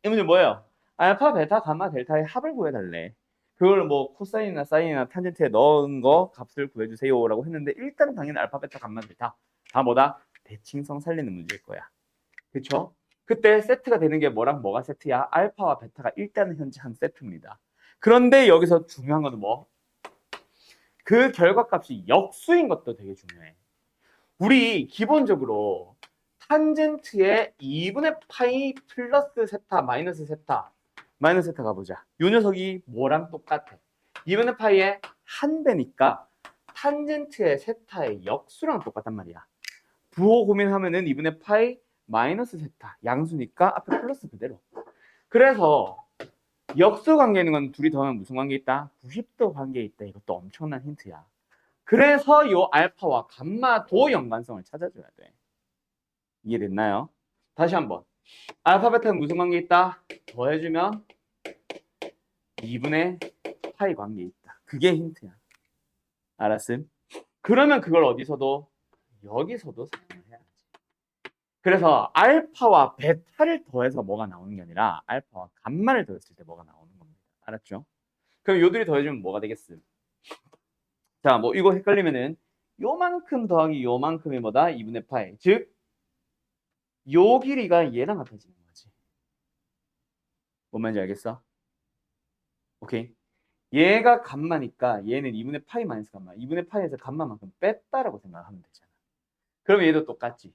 이 문제 뭐예요? 알파, 베타, 감마, 델타의 합을 구해달래. 그걸 뭐 코사인이나 사인이나 탄젠트에 넣은 거 값을 구해주세요라고 했는데 일단 당연히 알파, 베타, 감마, 델타 다 뭐다? 대칭성 살리는 문제일 거야. 그쵸? 그때 세트가 되는 게 뭐랑 뭐가 세트야? 알파와 베타가 일단은 현재 한 세트입니다. 그런데 여기서 중요한 거는 뭐? 그 결과값이 역수인 것도 되게 중요해. 우리 기본적으로 탄젠트의 2분의 파이 플러스 세타 마이너스 세타 마이너스 세타 가보자. 이 녀석이 뭐랑 똑같아? 2분의 파이의 한 배니까 탄젠트의 세타의 역수랑 똑같단 말이야. 부호 고민하면은 2분의 파이 마이너스 세타 양수니까 앞에 플러스 그대로. 그래서 역수 관계 있는 건 둘이 더하면 무슨 관계 있다? 90도 관계 있다. 이것도 엄청난 힌트야. 그래서 요 알파와 감마도 연관성을 찾아줘야 돼. 이해됐나요? 다시 한번. 알파 베타는 무슨 관계 있다? 더해주면 2분의 파이 관계 있다. 그게 힌트야. 알았음? 그러면 그걸 어디서도 여기서도 사용을 해야지. 그래서 알파와 베타를 더해서 뭐가 나오는 게 아니라 알파와 감마를 더했을 때 뭐가 나오는 겁니다. 알았죠? 그럼 요들이 더해주면 뭐가 되겠음? 자, 뭐 이거 헷갈리면은 요만큼 더하기 요만큼이 뭐다? 2분의 파이. 즉, 요 길이가 얘랑 같아지는 거지. 뭔 말인지 알겠어? 오케이. 얘가 감마니까 얘는 2분의 파이 마이너스 감마. 2분의 파이에서 감마만큼 뺐다라고 생각하면 되잖아. 그럼 얘도 똑같지.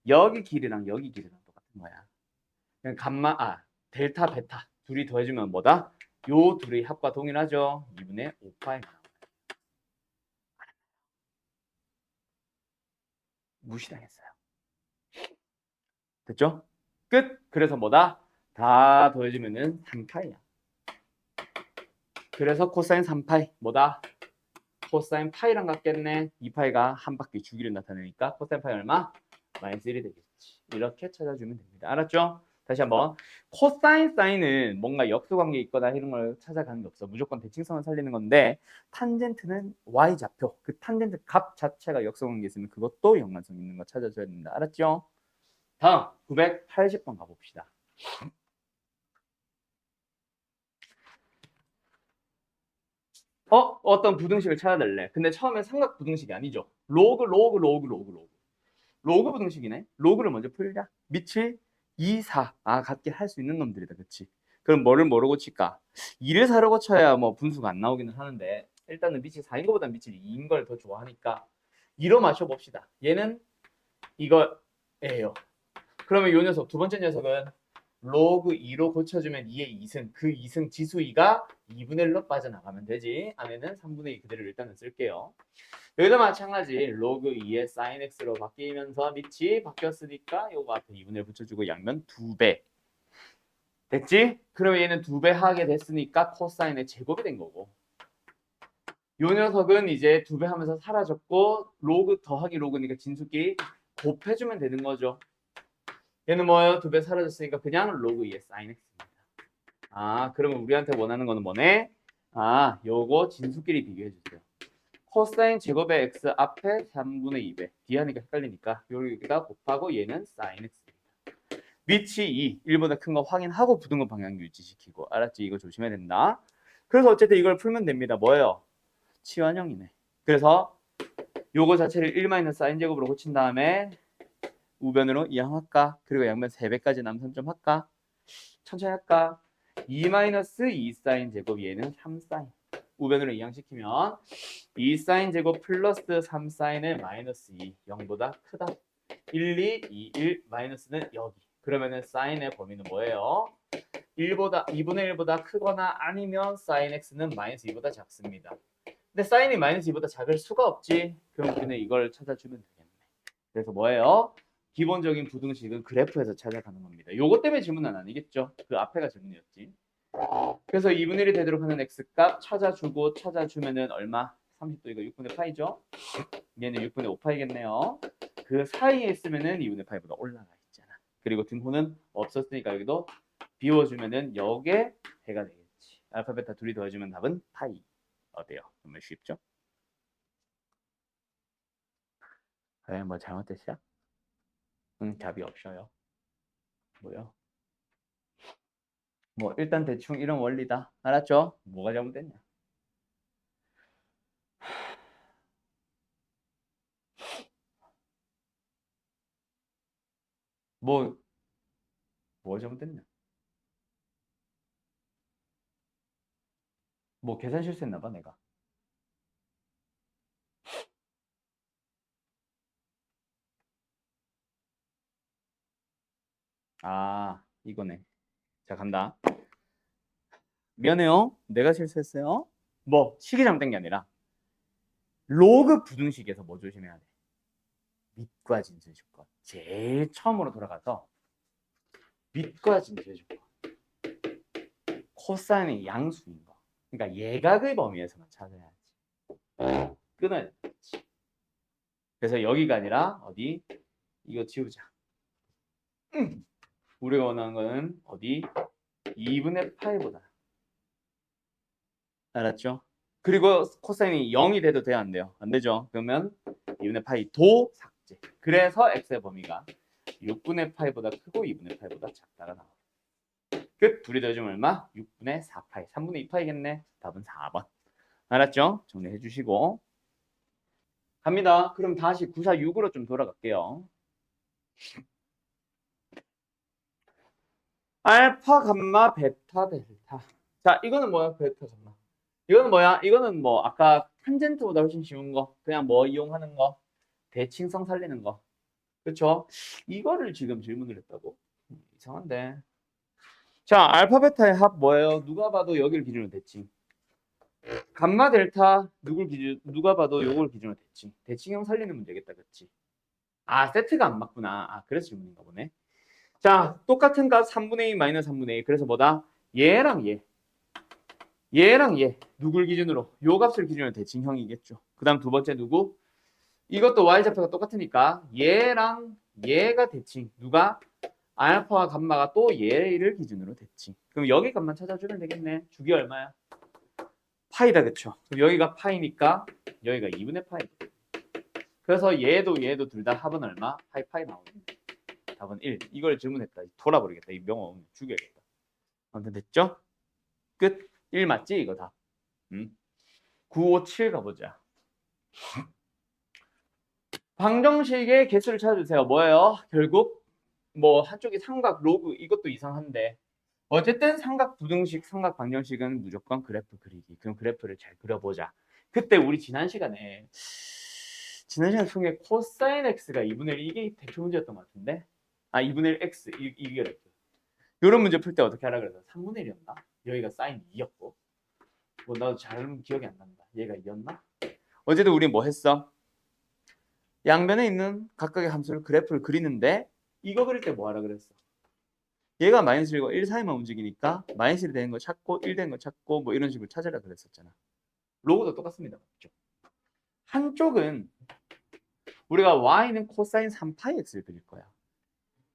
여기 길이랑 여기 길이랑 똑같은 거야. 그냥 델타, 베타 둘이 더해주면 뭐다? 요 둘의 합과 동일하죠. 2분의 5파이 무시당했어요. 됐죠? 끝. 그래서 뭐다? 다 더해주면은 3파이야. 그래서 코사인 3파이 뭐다? 코사인 파이랑 같겠네. 2파이가 한 바퀴 주기를 나타내니까 코사인 파이 얼마? 마이너스 1이 되겠지. 이렇게 찾아주면 됩니다. 알았죠? 다시 한번. 코사인 사인은 뭔가 역수관계 있거나 이런 걸 찾아가는 게 없어. 무조건 대칭성을 살리는 건데 탄젠트는 y좌표. 그 탄젠트 값 자체가 역수관계 있으면 그것도 연관성 있는 거 찾아줘야 됩니다. 알았죠? 다음 980번 가봅시다. 어떤 부등식을 찾아달래. 근데 처음에 삼각 부등식이 아니죠. 로그 부등식이네. 로그를 먼저 풀자. 밑을 2, 4. 같게 할 수 있는 놈들이다. 그치? 그럼 뭐를 뭐로 고칠까? 2를 4로 고쳐야 뭐 분수가 안 나오기는 하는데 일단은 밑이 4인 것보다 밑이 2인 걸 더 좋아하니까 2로 맞춰봅시다. 얘는 이거예요. 그러면 요 녀석, 두 번째 녀석은 로그 2로 고쳐주면 2의 2승, 그 2승 지수 2가 2분의 1로 빠져나가면 되지. 안에는 3분의 2 그대로 일단은 쓸게요. 여기도 마찬가지 로그 2의 sin x로 바뀌면서 밑이 바뀌었으니까 요거 앞에 2분의 1 붙여주고 양면 2배. 됐지? 그러면 얘는 2배 하게 됐으니까 코사인의 제곱이 된 거고. 요 녀석은 이제 2배 하면서 사라졌고 로그 더하기 로그니까 진수끼리 곱해주면 되는 거죠. 얘는 뭐예요? 2배 사라졌으니까 그냥 로그 2의 sin x입니다. 그러면 우리한테 원하는 거는 뭐네? 요거 진수끼리 비교해 주세요. 코사인 제곱의 x 앞에 3분의 2배. 뒤하니까 헷갈리니까 여기다 곱하고 얘는 sin x입니다. 밑이 2, 1보다 큰 거 확인하고 부등호 방향 유지시키고. 알았지? 이거 조심해야 된다. 그래서 어쨌든 이걸 풀면 됩니다. 뭐예요? 치환형이네. 그래서 요거 자체를 1-sin 제곱으로 고친 다음에 우변으로 이항할까? 그리고 양변 3배까지 남선 좀 할까? 천천히 할까? 2-2sin 제곱 얘는 3sin. 우변으로 이항시키면 2sin 제곱 플러스 3sin의 마이너스 2 0보다 크다. 1, 2, 2, 1 마이너스는 여기. 그러면은 sin의 범위는 뭐예요? 2분의 1보다 크거나 아니면 sin x는 마이너스 2보다 작습니다. 근데 sin이 마이너스 2보다 작을 수가 없지. 그럼 우리는 이걸 찾아주면 되겠네. 그래서 뭐예요? 기본적인 부등식은 그래프에서 찾아가는 겁니다. 요것 때문에 질문은 아니겠죠? 그 앞에가 질문이었지. 그래서 2분의 1이 되도록 하는 x값 찾아주면은 얼마? 30도 이거 6분의 파이죠? 얘는 6분의 5파이겠네요. 그 사이에 있으면은 2분의 파이보다 올라가 있잖아. 그리고 등호는 없었으니까 여기도 비워주면은 여기에 해가 되겠지. 알파 베타 둘이 더해주면 답은 파이. 어때요? 정말 쉽죠? 왜 뭐 잘못됐어? 답이 없어요. 뭐요? 뭐 일단 대충 이런 원리다. 알았죠? 뭐가 잘못됐냐? 뭐 뭐가 잘못됐냐? 뭐 계산 실수했나 봐 내가. 아 이거네. 자 간다. 미안해요. 내가 실수했어요. 뭐 식이 잘못된 게 아니라 로그 부등식에서 뭐 조심해야 돼? 밑과 진수의 조건. 제일 처음으로 돌아가서 밑과 진수의 조건. 코사인의 양수인 거. 그러니까 예각의 범위에서만 찾아야지. 끊어야 돼. 그래서 여기가 아니라 어디? 이거 지우자. 우리가 원하는 거는 어디? 2분의 파이보다. 알았죠? 그리고 코사인이 0이 돼도 돼요? 안 돼요? 안 되죠? 그러면 2분의 파이 도 삭제. 그래서 x의 범위가 6분의 파이보다 크고 2분의 파이보다 작다가 나와. 끝. 둘이 더해주면 얼마? 6분의 4파이. 3분의 2파이겠네. 답은 4번. 알았죠? 정리해 주시고. 갑니다. 그럼 다시 946으로 좀 돌아갈게요. 알파, 감마, 베타, 델타. 자, 이거는 뭐야? 베타, 감마. 이거는 뭐야? 이거는 뭐 아까 탄젠트보다 훨씬 쉬운 거. 그냥 뭐 이용하는 거. 대칭성 살리는 거. 그렇죠? 이거를 지금 질문을 했다고? 이상한데. 자, 알파, 베타의 합 뭐예요? 누가 봐도 여기를 기준으로 대칭. 감마, 델타 누가 봐도 요걸 기준으로 대칭. 대칭형 살리는 문제겠다. 그렇지? 아, 세트가 안 맞구나. 아, 그래서 질문인가 보네. 자, 똑같은 값 3분의 2 마이너스 3분의 2. 그래서 뭐다? 얘랑 얘. 얘랑 얘. 누굴 기준으로? 요 값을 기준으로 대칭형이겠죠. 그 다음 두 번째 누구? 이것도 y좌표가 똑같으니까 얘랑 얘가 대칭. 누가? 알파와 감마가 또 얘를 기준으로 대칭. 그럼 여기 값만 찾아주면 되겠네. 주기 얼마야? 파이다. 그쵸? 그럼 여기가 파이니까 여기가 2분의 파이. 그래서 얘도 둘 다 합은 얼마? 파이 나오네. 답은 1. 이걸 질문했다. 돌아버리겠다. 이 명어 죽여야겠다. 아무튼 됐죠? 끝. 1 맞지? 이거 다. 9, 5, 7 가보자. 방정식의 개수를 찾아주세요. 뭐예요? 결국 뭐 한쪽이 삼각, 로그 이것도 이상한데 어쨌든 삼각 부등식, 삼각 방정식은 무조건 그래프 그리기. 그럼 그래프를 잘 그려보자. 그때 우리 지난 시간에 중에 코사인 x가 2분의 1 이게 대표 문제였던 것 같은데 2분의 1 x 이게 이런 문제 풀 때 어떻게 하라 그래서 3분의 1이었나? 여기가 사인 2였고 뭐 나도 잘 기억이 안 난다. 얘가 2였나? 어쨌든 우리 뭐 했어? 양변에 있는 각각의 함수를 그래프를 그리는데 이거 그릴 때 뭐 하라 그랬어? 얘가 마이너스 1과 1 사이만 움직이니까 마이너스 1 되는 거 찾고 1 되는 거 찾고 뭐 이런 식으로 찾으라 그랬었잖아. 로고도 똑같습니다. 맞죠? 한쪽은 우리가 y는 코사인 3파이 x를 그릴 거야.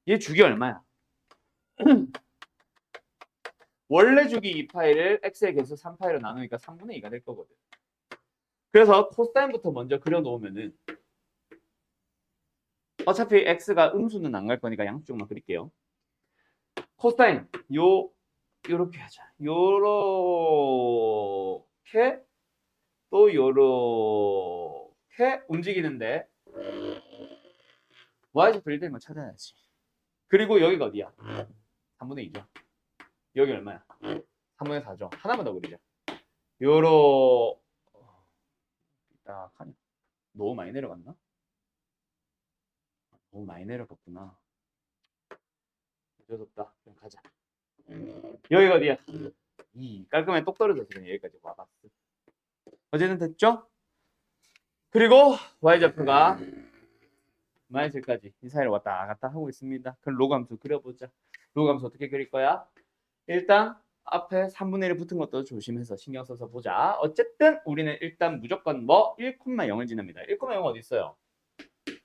얘 주기 얼마야? 원래 주기 2파이를 x의 개수 3파이로 나누니까 3분의 2가 될 거거든. 그래서 코사인부터 먼저 그려놓으면은 어차피 x가 음수는 안 갈 거니까 양쪽만 그릴게요. 코사인 요렇게 하자. 요렇게 또 요렇게 움직이는데 y좌표 1되는 거 찾아야지. 그리고 여기가 어디야? 3분의 2죠. 여기 얼마야? 3분의 4죠. 하나만 더 그리자. 요로 딱 하니 너무 많이 내려갔나? 너무 많이 내려갔구나. 어쩔 수 없다. 그럼 가자. 여기가 어디야? 깔끔하게 똑 떨어져서 그냥 여기까지 와봤어. 어쨌든 됐죠? 그리고 y좌표가 마이너스 1까지 이 사이를 왔다 갔다 하고 있습니다. 그럼 로그 함수 그려보자. 로그 함수 어떻게 그릴 거야? 일단 앞에 3분의 1 붙은 것도 조심해서 신경 써서 보자. 어쨌든 우리는 일단 무조건 뭐 1,0을 지납니다. 1,0 어디 있어요?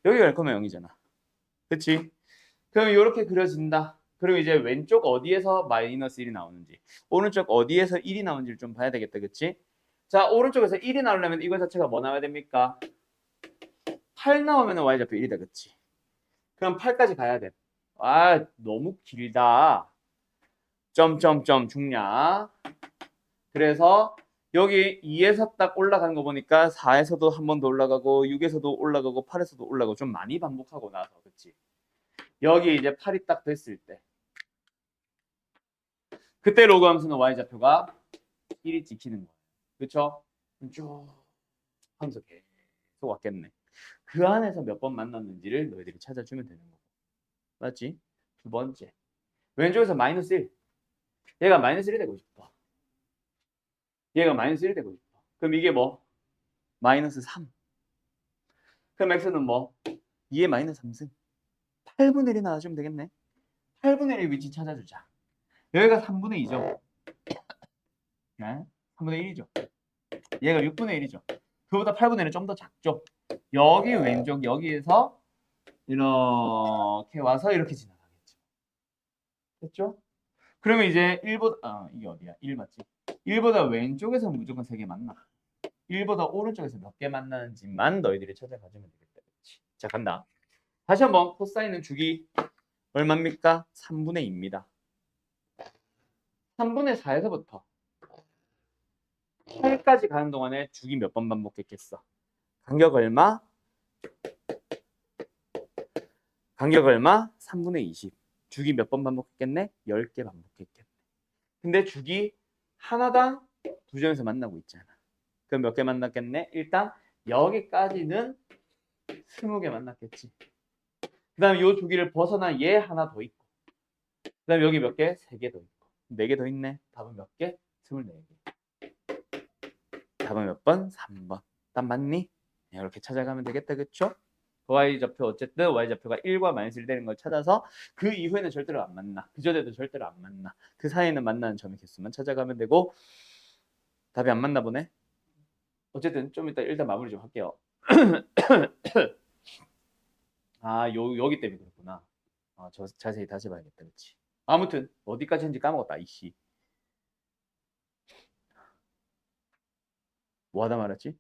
여기가 1,0이잖아. 그치? 그럼 이렇게 그려진다. 그리고 이제 왼쪽 어디에서 마이너스 1이 나오는지 오른쪽 어디에서 1이 나오는지를 좀 봐야 되겠다. 그치? 자, 오른쪽에서 1이 나오려면 이거 자체가 뭐 나와야 됩니까? 8 나오면 y좌표 1이다. 그치? 그럼 8까지 가야 돼. 아, 너무 길다. 점점점 중량. 그래서 여기 2에서 딱 올라가는 거 보니까 4에서도 한 번 더 올라가고 6에서도 올라가고 8에서도 올라가고 좀 많이 반복하고 나서 그치? 여기 이제 8이 딱 됐을 때 그때 로그 함수는 y좌표가 1이 찍히는 거예요. 그쵸? 쭉 하면서 계속 왔겠네. 그 안에서 몇 번 만났는지를 너희들이 찾아주면 되는 거고. 맞지? 두 번째. 왼쪽에서 마이너스 1. 얘가 마이너스 1이 되고 싶어. 얘가 마이너스 1이 되고 싶어. 그럼 이게 뭐? 마이너스 3. 그럼 x는 뭐? 2의 마이너스 3승. 8분의 1이 나와주면 되겠네. 8분의 1의 위치 찾아주자. 여기가 3분의 2죠. 네? 3분의 1이죠. 얘가 6분의 1이죠. 그보다 8분의 1은 좀 더 작죠. 여기 왼쪽 여기에서 이렇게 와서 이렇게 지나가겠죠. 됐죠? 그러면 이제 1보다 이게 어디야? 1 맞지? 1보다 왼쪽에서 무조건 3개 만나. 1보다 오른쪽에서 몇 개 만나는지만 너희들이 찾아가주면 되겠다. 그렇지? 자, 간다. 다시 한번 코사인은 주기 얼마입니까? 3분의 2입니다. 3분의 4에서부터 8까지 가는 동안에 주기 몇 번 반복했겠어? 간격 얼마? 간격 얼마? 3분의 20. 주기 몇 번 반복했겠네? 10개 반복했겠네. 근데 주기 하나당 두 점에서 만나고 있잖아. 그럼 몇 개 만났겠네? 일단 여기까지는 20개 만났겠지. 그 다음에 이 주기를 벗어난 얘 하나 더 있고 그 다음에 여기 몇 개? 3개 더 있고 4개 더 있네. 답은 몇 개? 24개. 답은 몇 번? 3번. 딱 맞니? 이렇게 찾아가면 되겠다. 그쵸? y좌표 어쨌든 y좌표가 1과 마이너스 1 되는 걸 찾아서 그 이후에는 절대로 안 만나. 그 전에도 절대로 안 만나. 그 사이에는 만나는 점의 개수만 찾아가면 되고 답이 안 맞나 보네. 어쨌든 좀 이따 일단 마무리 좀 할게요. 아, 여기 때문에 그렇구나. 저 자세히 다시 봐야겠다. 그치? 아무튼 어디까지 했는지 까먹었다. 이씨. 뭐 하다 말았지?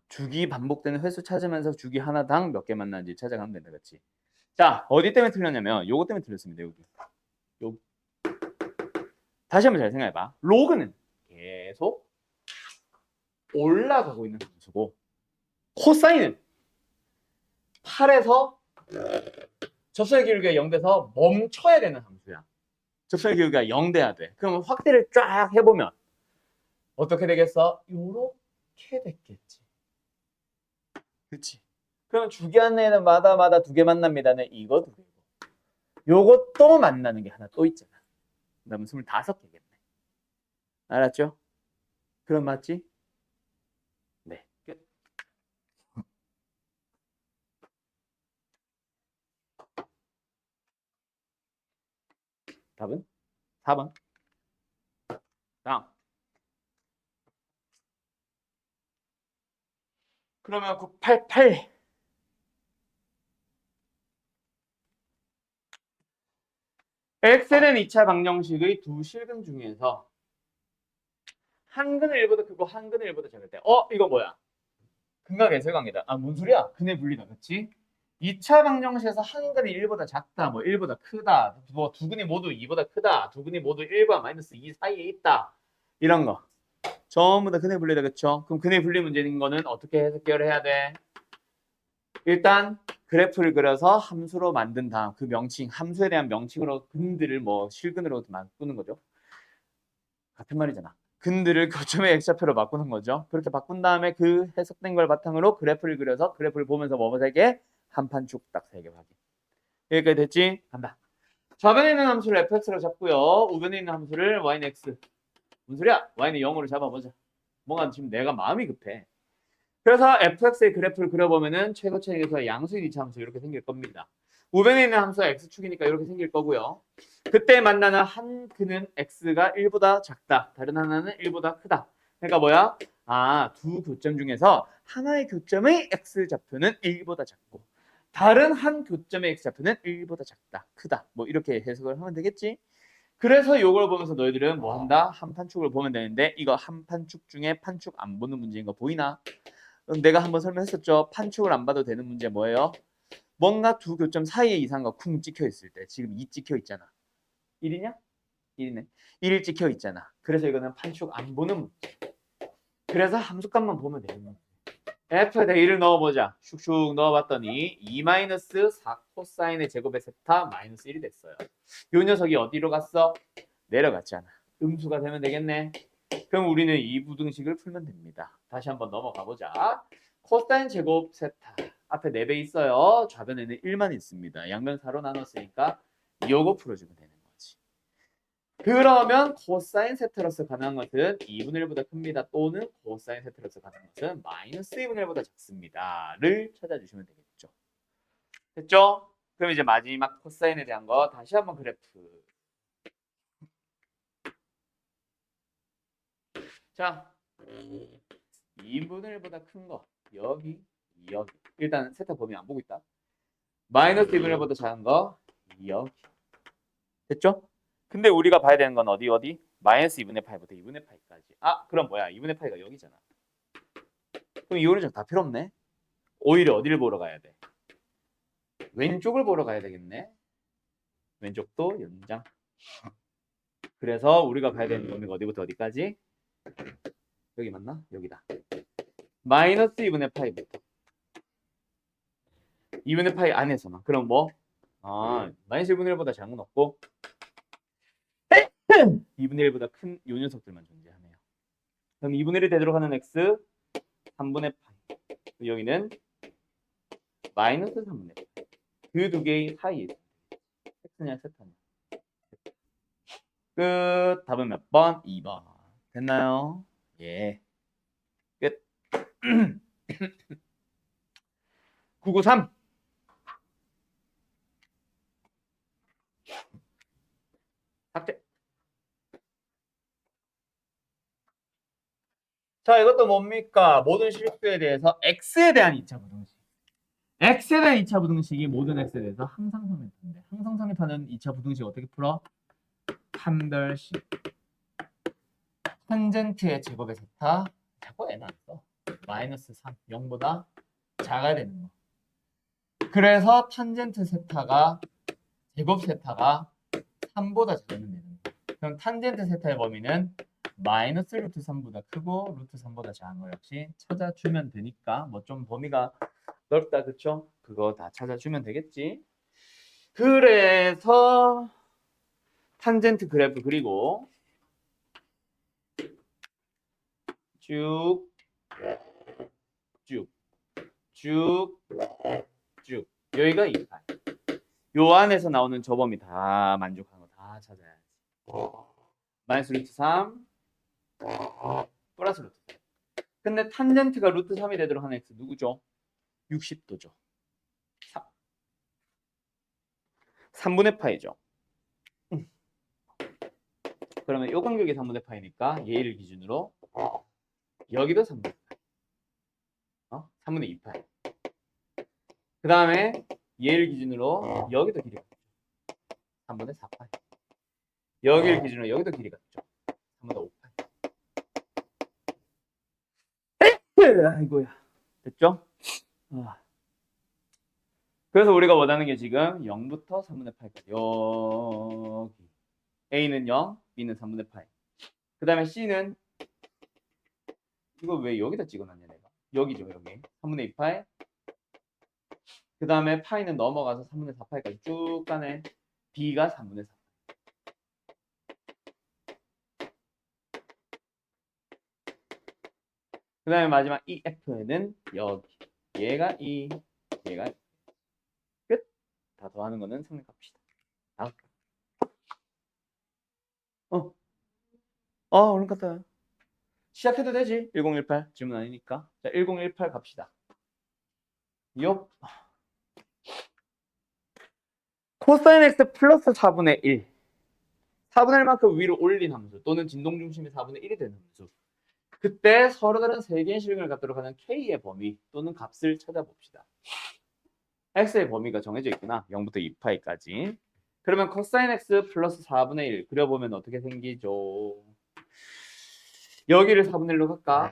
주기 반복되는 횟수 찾으면서 주기 하나당 몇 개 만나는지 찾아가면 된다. 그치? 자, 어디 때문에 틀렸냐면 요거 때문에 틀렸습니다. 여기. 요. 다시 한번 잘 생각해봐. 로그는 계속 올라가고 있는 함수고 코사인은 8에서 접선의 기울기가 0돼서 멈춰야 되는 함수야. 접선의 기울기가 0 돼야 돼. 그러면 확대를 쫙 해보면 어떻게 되겠어? 요렇게 됐겠지. 그치? 그럼 주기 안에는 마다 두 개 만납니다는 이거 두 개고 요것도 만나는 게 하나 또 있잖아. 그다음에 25개겠네. 알았죠? 그럼 맞지? 네. 끝. 답은 4번. 다음. 그러면 988. x는 2차 방정식의 두 실근 중에서 한 근을 1보다 크고 한 근을 1보다 작을 때 이거 뭐야? 근각예술관계다. 뭔 소리야? 근의 분리다. 그치? 2차 방정식에서 한 근이 1보다 작다, 뭐 1보다 크다, 뭐 두 근이 모두 2보다 크다, 두 근이 모두 1과 마이너스 2 사이에 있다. 이런 거. 전부 다 근의 분리다. 그쵸? 그럼 근의 분리 문제인 거는 어떻게 해석해야 돼? 일단 그래프를 그려서 함수로 만든 다음 그 명칭, 함수에 대한 명칭으로 근들을 뭐 실근으로 바꾸는 거죠. 같은 말이잖아. 근들을 교점의 x좌표로 바꾸는 거죠. 그렇게 바꾼 다음에 그 해석된 걸 바탕으로 그래프를 그려서 그래프를 보면서 뭐 세 개? 한판 쭉 딱 3개 확인. 여기까지 됐지? 간다. 좌변에 있는 함수를 fx로 잡고요. 우변에 있는 함수를 y는 x. 무슨 소리야? y는 0으로 잡아보자. 뭔가 지금 내가 마음이 급해. 그래서 fx의 그래프를 그려보면은 최고차익에서 양수인 2차 함수 이렇게 생길 겁니다. 우변에 있는 함수가 x축이니까 이렇게 생길 거고요. 그때 만나는 한 근은 x가 1보다 작다. 다른 하나는 1보다 크다. 그러니까 뭐야? 두 교점 중에서 하나의 교점의 x좌표는 1보다 작고 다른 한 교점의 x좌표는 1보다 작다. 크다. 뭐 이렇게 해석을 하면 되겠지? 그래서 이걸 보면서 너희들은 뭐 한다? 한 판축을 보면 되는데 이거 한 판축 중에 판축 안 보는 문제인 거 보이나? 내가 한번 설명했었죠. 판축을 안 봐도 되는 문제 뭐예요? 뭔가 두 교점 사이에 이상과 쿵 찍혀 있을 때 지금 이 찍혀 있잖아. 1이냐? 1이네. 1이 찍혀 있잖아. 그래서 이거는 판축 안 보는 문제. 그래서 함수값만 보면 되는 거지. f에다 1을 넣어보자. 슉슉 넣어봤더니 2-4 코사인의 제곱의 세타 마이너스 1이 됐어요. 요 녀석이 어디로 갔어? 내려갔잖아. 음수가 되면 되겠네. 그럼 우리는 이 부등식을 풀면 됩니다. 다시 한번 넘어가 보자. 코사인 제곱 세타. 앞에 4배 있어요. 좌변에는 1만 있습니다. 양변 4로 나눴으니까 요거 풀어주면 되는 거지. 그러면 코사인 세타로서 가능한 것은 2분의 1보다 큽니다. 또는 코사인 세타로서 가능한 것은 마이너스 2분의 1보다 작습니다. 를 찾아주시면 되겠죠. 됐죠? 그럼 이제 마지막 코사인에 대한 거 다시 한번 그래프. 자, 2분의 1보다 큰 거. 여기. 일단 세타 범위 안 보고 있다. 마이너스 2분의 1보다 작은 거. 여기. 됐죠? 근데 우리가 봐야 되는 건 어디? 마이너스 2분의 파이부터 2분의 파이까지. 아, 그럼 뭐야? 2분의 파이가 여기잖아. 그럼 이 오른쪽 다 필요 없네. 오히려 어디를 보러 가야 돼? 왼쪽을 보러 가야 되겠네. 왼쪽도 연장. 그래서 우리가 봐야 되는 범위가 어디부터 어디까지? 여기 맞나? 여기다. 마이너스 2분의 파이부터 2분의 파이 안에서만. 그럼 뭐? 마이너스 1분의 1보다 작은 건 없고 2분의 1보다 큰 요 녀석들만 존재하네요. 그럼 2분의 1이 되도록 하는 x 3분의 파이. 여기는 마이너스 3분의 파이. 그 두 개의 사이에 x냐 세타냐. 끝. 답은 몇 번? 2번. 됐나요? 예. 끝. 993. 삭제. 자, 이것도 뭡니까? 모든 실수에 대해서 x에 대한 2차 부등식. x에 대한 2차 부등식이 모든 x에 대해서 항상 성립하는데 항상 성립하는 2차 부등식 어떻게 풀어? 판별식. 탄젠트의 제곱의 세타. 자꾸 n 안 써. 마이너스 3. 0보다 작아야 되는 거. 그래서 탄젠트 세타가 제곱 세타가 3보다 작으면 되는 거. 그럼 탄젠트 세타의 범위는 마이너스 루트 3보다 크고 루트 3보다 작은 거 역시 찾아주면 되니까 뭐 좀 범위가 넓다 그쵸? 그거 다 찾아주면 되겠지. 그래서 탄젠트 그래프 그리고 쭉 여기가 2파이. 요 안에서 나오는 저 범위 다 만족하는 거 다 찾아야지. 마이너스 루트 3 플러스 루트 3. 근데 탄젠트가 루트 3이 되도록 하는 x 누구죠? 60도죠. 3분의 파이죠. 그러면 요 간격이 3분의 파이니까 얘를 기준으로 여기도 3분의 파이. 3분의 2파이. 그 다음에 얘를 기준으로 여기도 길이가 같죠. 3분의 4파이. 여기를 기준으로 여기도 길이가 같죠. 3분의 5파이. 아이고야. 됐죠? 그래서 우리가 원하는 게 지금 0부터 3분의 파이까지. 여기. A는 0, B는 3분의 파이. 그 다음에 C는 이거 왜 여기다 찍어놨냐 내가. 여기죠 여기. 3분의 2파이. 그 다음에 파이는 넘어가서 3분의 4파이까지 쭉 가네. B가 3분의 4. 그 다음에 마지막 EF는 여기. 얘가 얘가 끝. 다 더하는 거는 생략합시다. 다음. 얼른 갔다. 시작해도 되지. 1018 질문 아니니까. 자, 1018 갑시다. 요. 코사인 x 플러스 4분의 1. 4분의 1만큼 위로 올린 함수 또는 진동 중심이 4분의 1이 되는 함수. 그때 서로 다른 세 개의 실근을 갖도록 하는 k의 범위 또는 값을 찾아봅시다. x의 범위가 정해져 있구나. 0부터 2파이까지. 그러면 코사인 x 플러스 4분의 1 그려보면 어떻게 생기죠? 여기를 4분의 1로 갈까?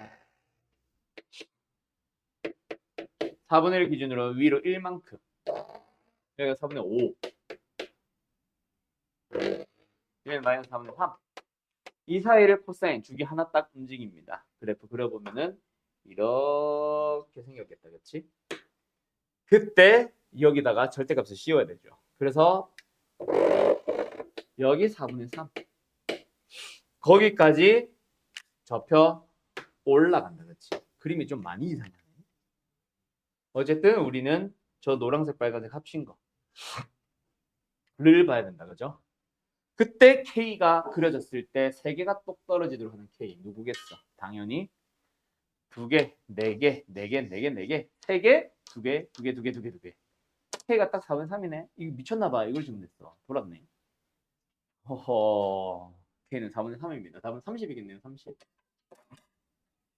4분의 1 기준으로 위로 1만큼. 여기가 4분의 5. 얘는 마이너스 4분의 3. 이 사이를 코사인 주기 하나 딱 움직입니다. 그래프 그려보면은 이렇게 생겼겠다. 그치? 그때 여기다가 절대값을 씌워야 되죠. 그래서 여기 4분의 3. 거기까지 접혀 올라간다. 그치? 그림이 좀 많이 이상하네. 어쨌든 우리는 저 노란색 빨간색 합친 거를 봐야 된다. 그죠? 그때 K가 그려졌을 때 세 개가 똑 떨어지도록 하는 K 누구겠어? 당연히 두 개, 네 개, 네 개, 네 개, 네 개, 세 개, 두 개, 두 개, 두 개, 두 개, 두 개. K가 딱 4분의 3이네. 이거 미쳤나 봐. 이걸 주면 됐어. 돌았네. 허허. K는 4분의 3입니다. 답은 30이겠네요. 30.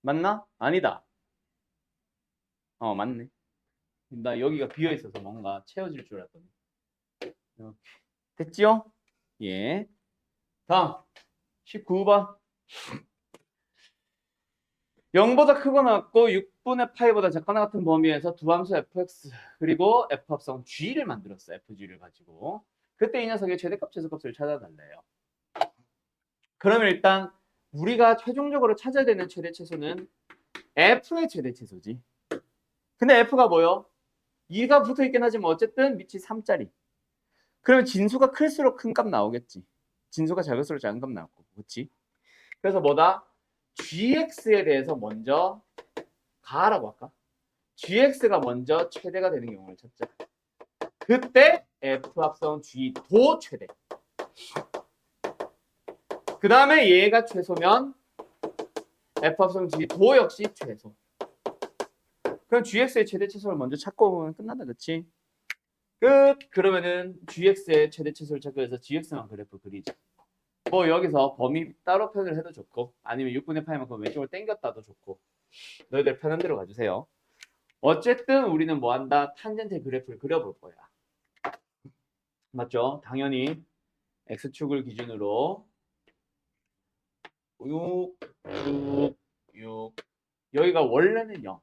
맞나? 아니다. 맞네. 나 여기가 비어 있어서 뭔가 채워질 줄 알았더니. 이렇게. 됐지요? 예. 다음 19번. 0보다 크거나 같고 6분의 파이보다 작거나 같은 범위에서 두 함수 fx 그리고 f합성 g를 만들었어요. fg를 가지고. 그때 이 녀석의 최대값, 최소값을 찾아달래요. 그러면 일단 우리가 최종적으로 찾아야 되는 최대 최소는 f의 최대 최소지. 근데 f가 뭐요? 2가 붙어 있긴 하지만 어쨌든 밑이 3짜리. 그러면 진수가 클수록 큰 값 나오겠지. 진수가 작을수록 작은 값 나올 거고. 그렇지? 그래서 뭐다? gx에 대해서 먼저 가라고 할까? gx가 먼저 최대가 되는 경우를 찾자. 그때 f 합성 g 도 최대. 그 다음에 얘가 최소면 f 합성 g 도 역시 최소. 그럼 gx의 최대 최소를 먼저 찾고 보면 끝난다. 그치? 끝. 그러면은 gx의 최대 최소를 찾기 위해서 gx만 그래프 그리자. 뭐 여기서 범위 따로 표현을 해도 좋고 아니면 6분의 파이만큼 왼쪽으로 당겼다도 좋고 너희들 편한 대로 가주세요. 어쨌든 우리는 뭐 한다? 탄젠트 그래프를 그려볼 거야. 맞죠? 당연히 x축을 기준으로 6, 6, 6 여기가 원래는 0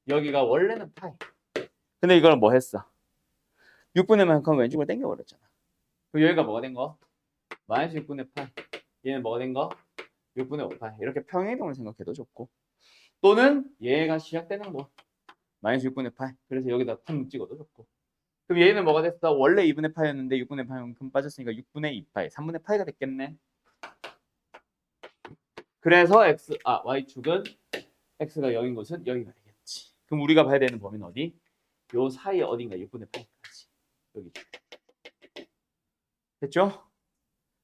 여기가 원래는 파이. 근데 이걸 뭐 했어? 6분의 만큼 왼쪽으로 당겨버렸잖아. 그럼 여기가 뭐가 된 거? 마이너스 6분의 파이. 얘는 뭐가 된 거? 6분의 5파이. 이렇게 평행이동을 생각해도 좋고 또는 얘가 시작되는 거 마이너스 6분의 파이. 그래서 여기다 푼 찍어도 좋고 그럼 얘는 뭐가 됐어? 원래 2분의 파이였는데 6분의 파이만큼 빠졌으니까 6분의 2파이 3분의 파이가 됐겠네. 그래서 y축은 x가 0인 곳은 여기가 되겠지. 그럼 우리가 봐야 되는 범위는 어디? 요 사이에 어딘가 6분의 파이까지. 여기. 됐죠?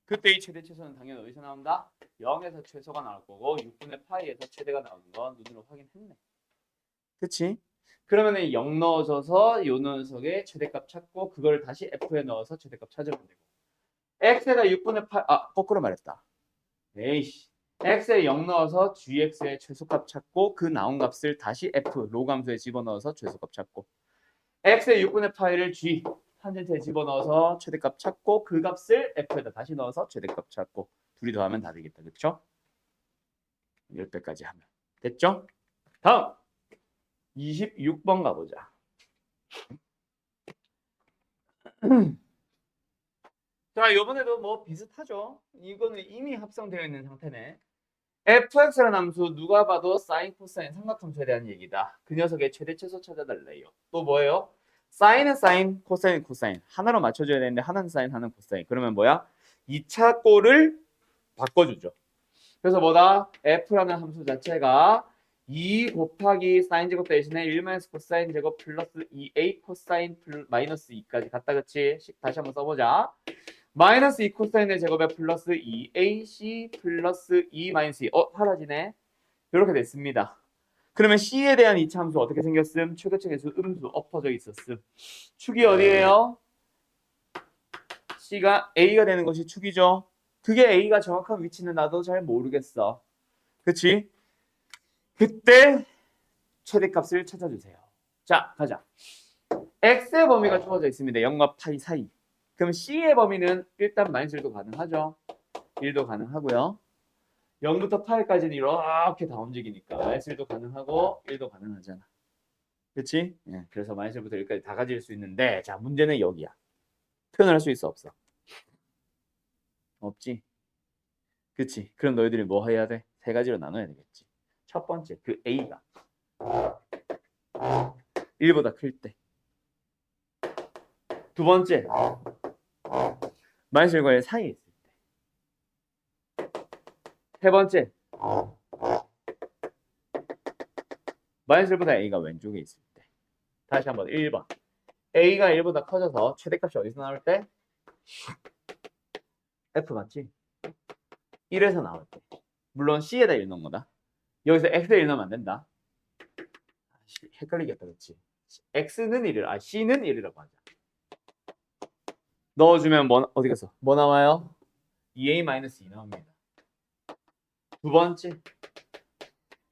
그때 이 최대 최소는 당연히 어디서 나온다? 0에서 최소가 나올 거고 6분의 파이에서 최대가 나오는 건 눈으로 확인했네. 그치? 그러면 0 넣어줘서 요 녀석의 최대값 찾고 그걸 다시 f에 넣어서 최대값 찾으면 되고 x에다 6분의 8 거꾸로 말했다. 에이씨 x에 0 넣어서 gx의 최소값 찾고 그 나온 값을 다시 f 로그 함수에 집어넣어서 최소값 찾고 x의 6분의 파이를 g 탄젠트에 집어넣어서 최대값 찾고 그 값을 f에다 다시 넣어서 최대값 찾고 둘이 더하면 다 되겠다. 그렇죠? 10배까지 하면 됐죠? 다음 26번 가보자. 자, 이번에도 뭐 비슷하죠? 이거는 이미 합성되어 있는 상태네. fx라는 함수 누가 봐도 사인, 코사인, 삼각함수에 대한 얘기다. 그 녀석의 최대 최소 찾아달래요. 또 뭐예요? 사인은 사인, 코사인, 코사인. 하나로 맞춰줘야 되는데 하나는 사인, 하나는 코사인. 그러면 뭐야? 2차 꼴을 바꿔주죠. 그래서 뭐다? f라는 함수 자체가 2 곱하기 사인 제곱 대신에 1 마이너스 코사인 제곱 플러스 2a 코사인 마이너스 2까지 갔다. 그치? 다시 한번 써보자. 마이너스 2 코사인의 제곱에 플러스 2ac 플러스 2 마이너스 2 사라지네. 이렇게 됐습니다. 그러면 c에 대한 이차함수 어떻게 생겼음? 최고층에서 음수 엎어져 있었음. 축이 어디예요? c가 a가 되는 것이 축이죠. 그게 a가 정확한 위치는 나도 잘 모르겠어. 그치? 그때 최대값을 찾아주세요. 자, 가자. x의 범위가 주어져 있습니다. 0과 파이 사이. 그럼 c의 범위는 일단 마이너스 1도 가능하죠. 1도 가능하고요. 0부터 파이까지는 이렇게 다 움직이니까 마이너스 1도 가능하고 1도 가능하잖아. 그렇지? 예, 그래서 마이너스 1부터 1까지 다 가질 수 있는데 자 문제는 여기야. 표현을 할 수 있어 없어? 없지. 그치? 그럼 너희들이 뭐 해야 돼? 세 가지로 나눠야 되겠지. 첫 번째, 그 A가 1보다 클 때. 두 번째, 마이너스 1과 1 사이에 있을 때. 세 번째, 마이너스 1보다 A가 왼쪽에 있을 때. 다시 한번 1번. A가 1보다 커져서 최대값이 어디서 나올 때? F 맞지? 1에서 나올 때. 물론 C에다 1 넣은 거다. 여기서 X에 1 넣으면 안 된다. 헷갈리겠다, 그렇지? X는 1이라, C는 1이라고 하자. 넣어주면 뭐, 어디 갔어? 뭐 나와요? 2A-2 나옵니다. 두 번째,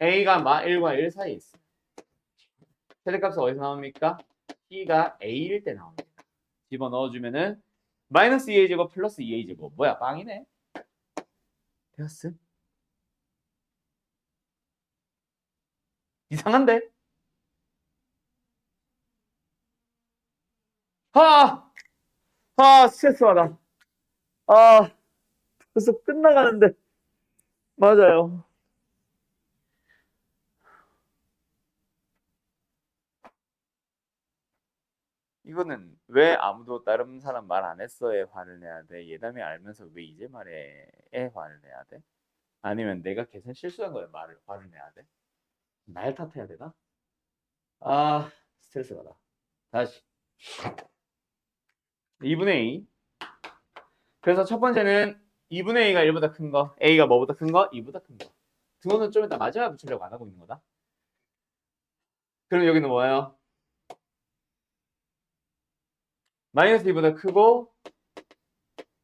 A가 1과 1 사이에 있어. 최대값은 어디서 나옵니까? C가 A일 때 나옵니다. 집어 넣어주면은 마이너스 2A 제곱 플러스 2A 제곱. 뭐야, 빵이네? 되었음? 이상한데? 아! 스트레스 받아. 아, 벌써 끝나가는데. 맞아요. 이거는 왜 아무도 다른 사람 말 안 했어에 화를 내야 돼? 예담이 알면서 왜 이제 말해? 화를 내야 돼? 아니면 내가 계산 실수한 거에 화를 내야 돼? 날 탓해야 되나? 아, 스트레스 받아. 다시. 2분의 A. 그래서 첫 번째는 2분의 A가 1보다 큰 거. A가 뭐보다 큰 거? 2보다 큰 거. 등호는 좀 이따 마지막에 붙이려고 안 하고 있는 거다. 그럼 여기는 뭐예요? 마이너스 2보다 크고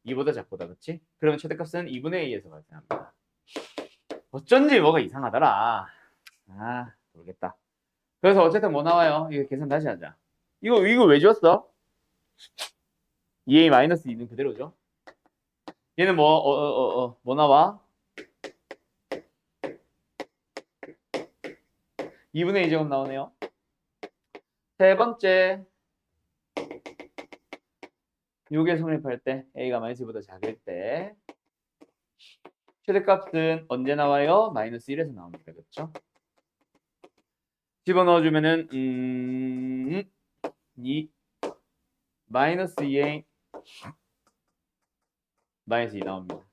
2보다 작보다, 그렇지? 그러면 최대값은 2분의 A에서 발생합니다. 어쩐지 뭐가 이상하더라. 아, 모르겠다. 그래서 어쨌든 뭐 나와요? 이거 계산 다시 하자. 이거 왜 지웠어? 2A 마이너스 2는 그대로죠. 얘는 뭐 나와? 2분의 2 제곱 나오네요. 세 번째, 요게 성립할 때 A가 마이너스보다 작을 때 최대값은 언제 나와요? 마이너스 1에서 나옵니다. 그렇죠? 집어넣어주면은 마이너스 2A 마이너스 2 나옵니다.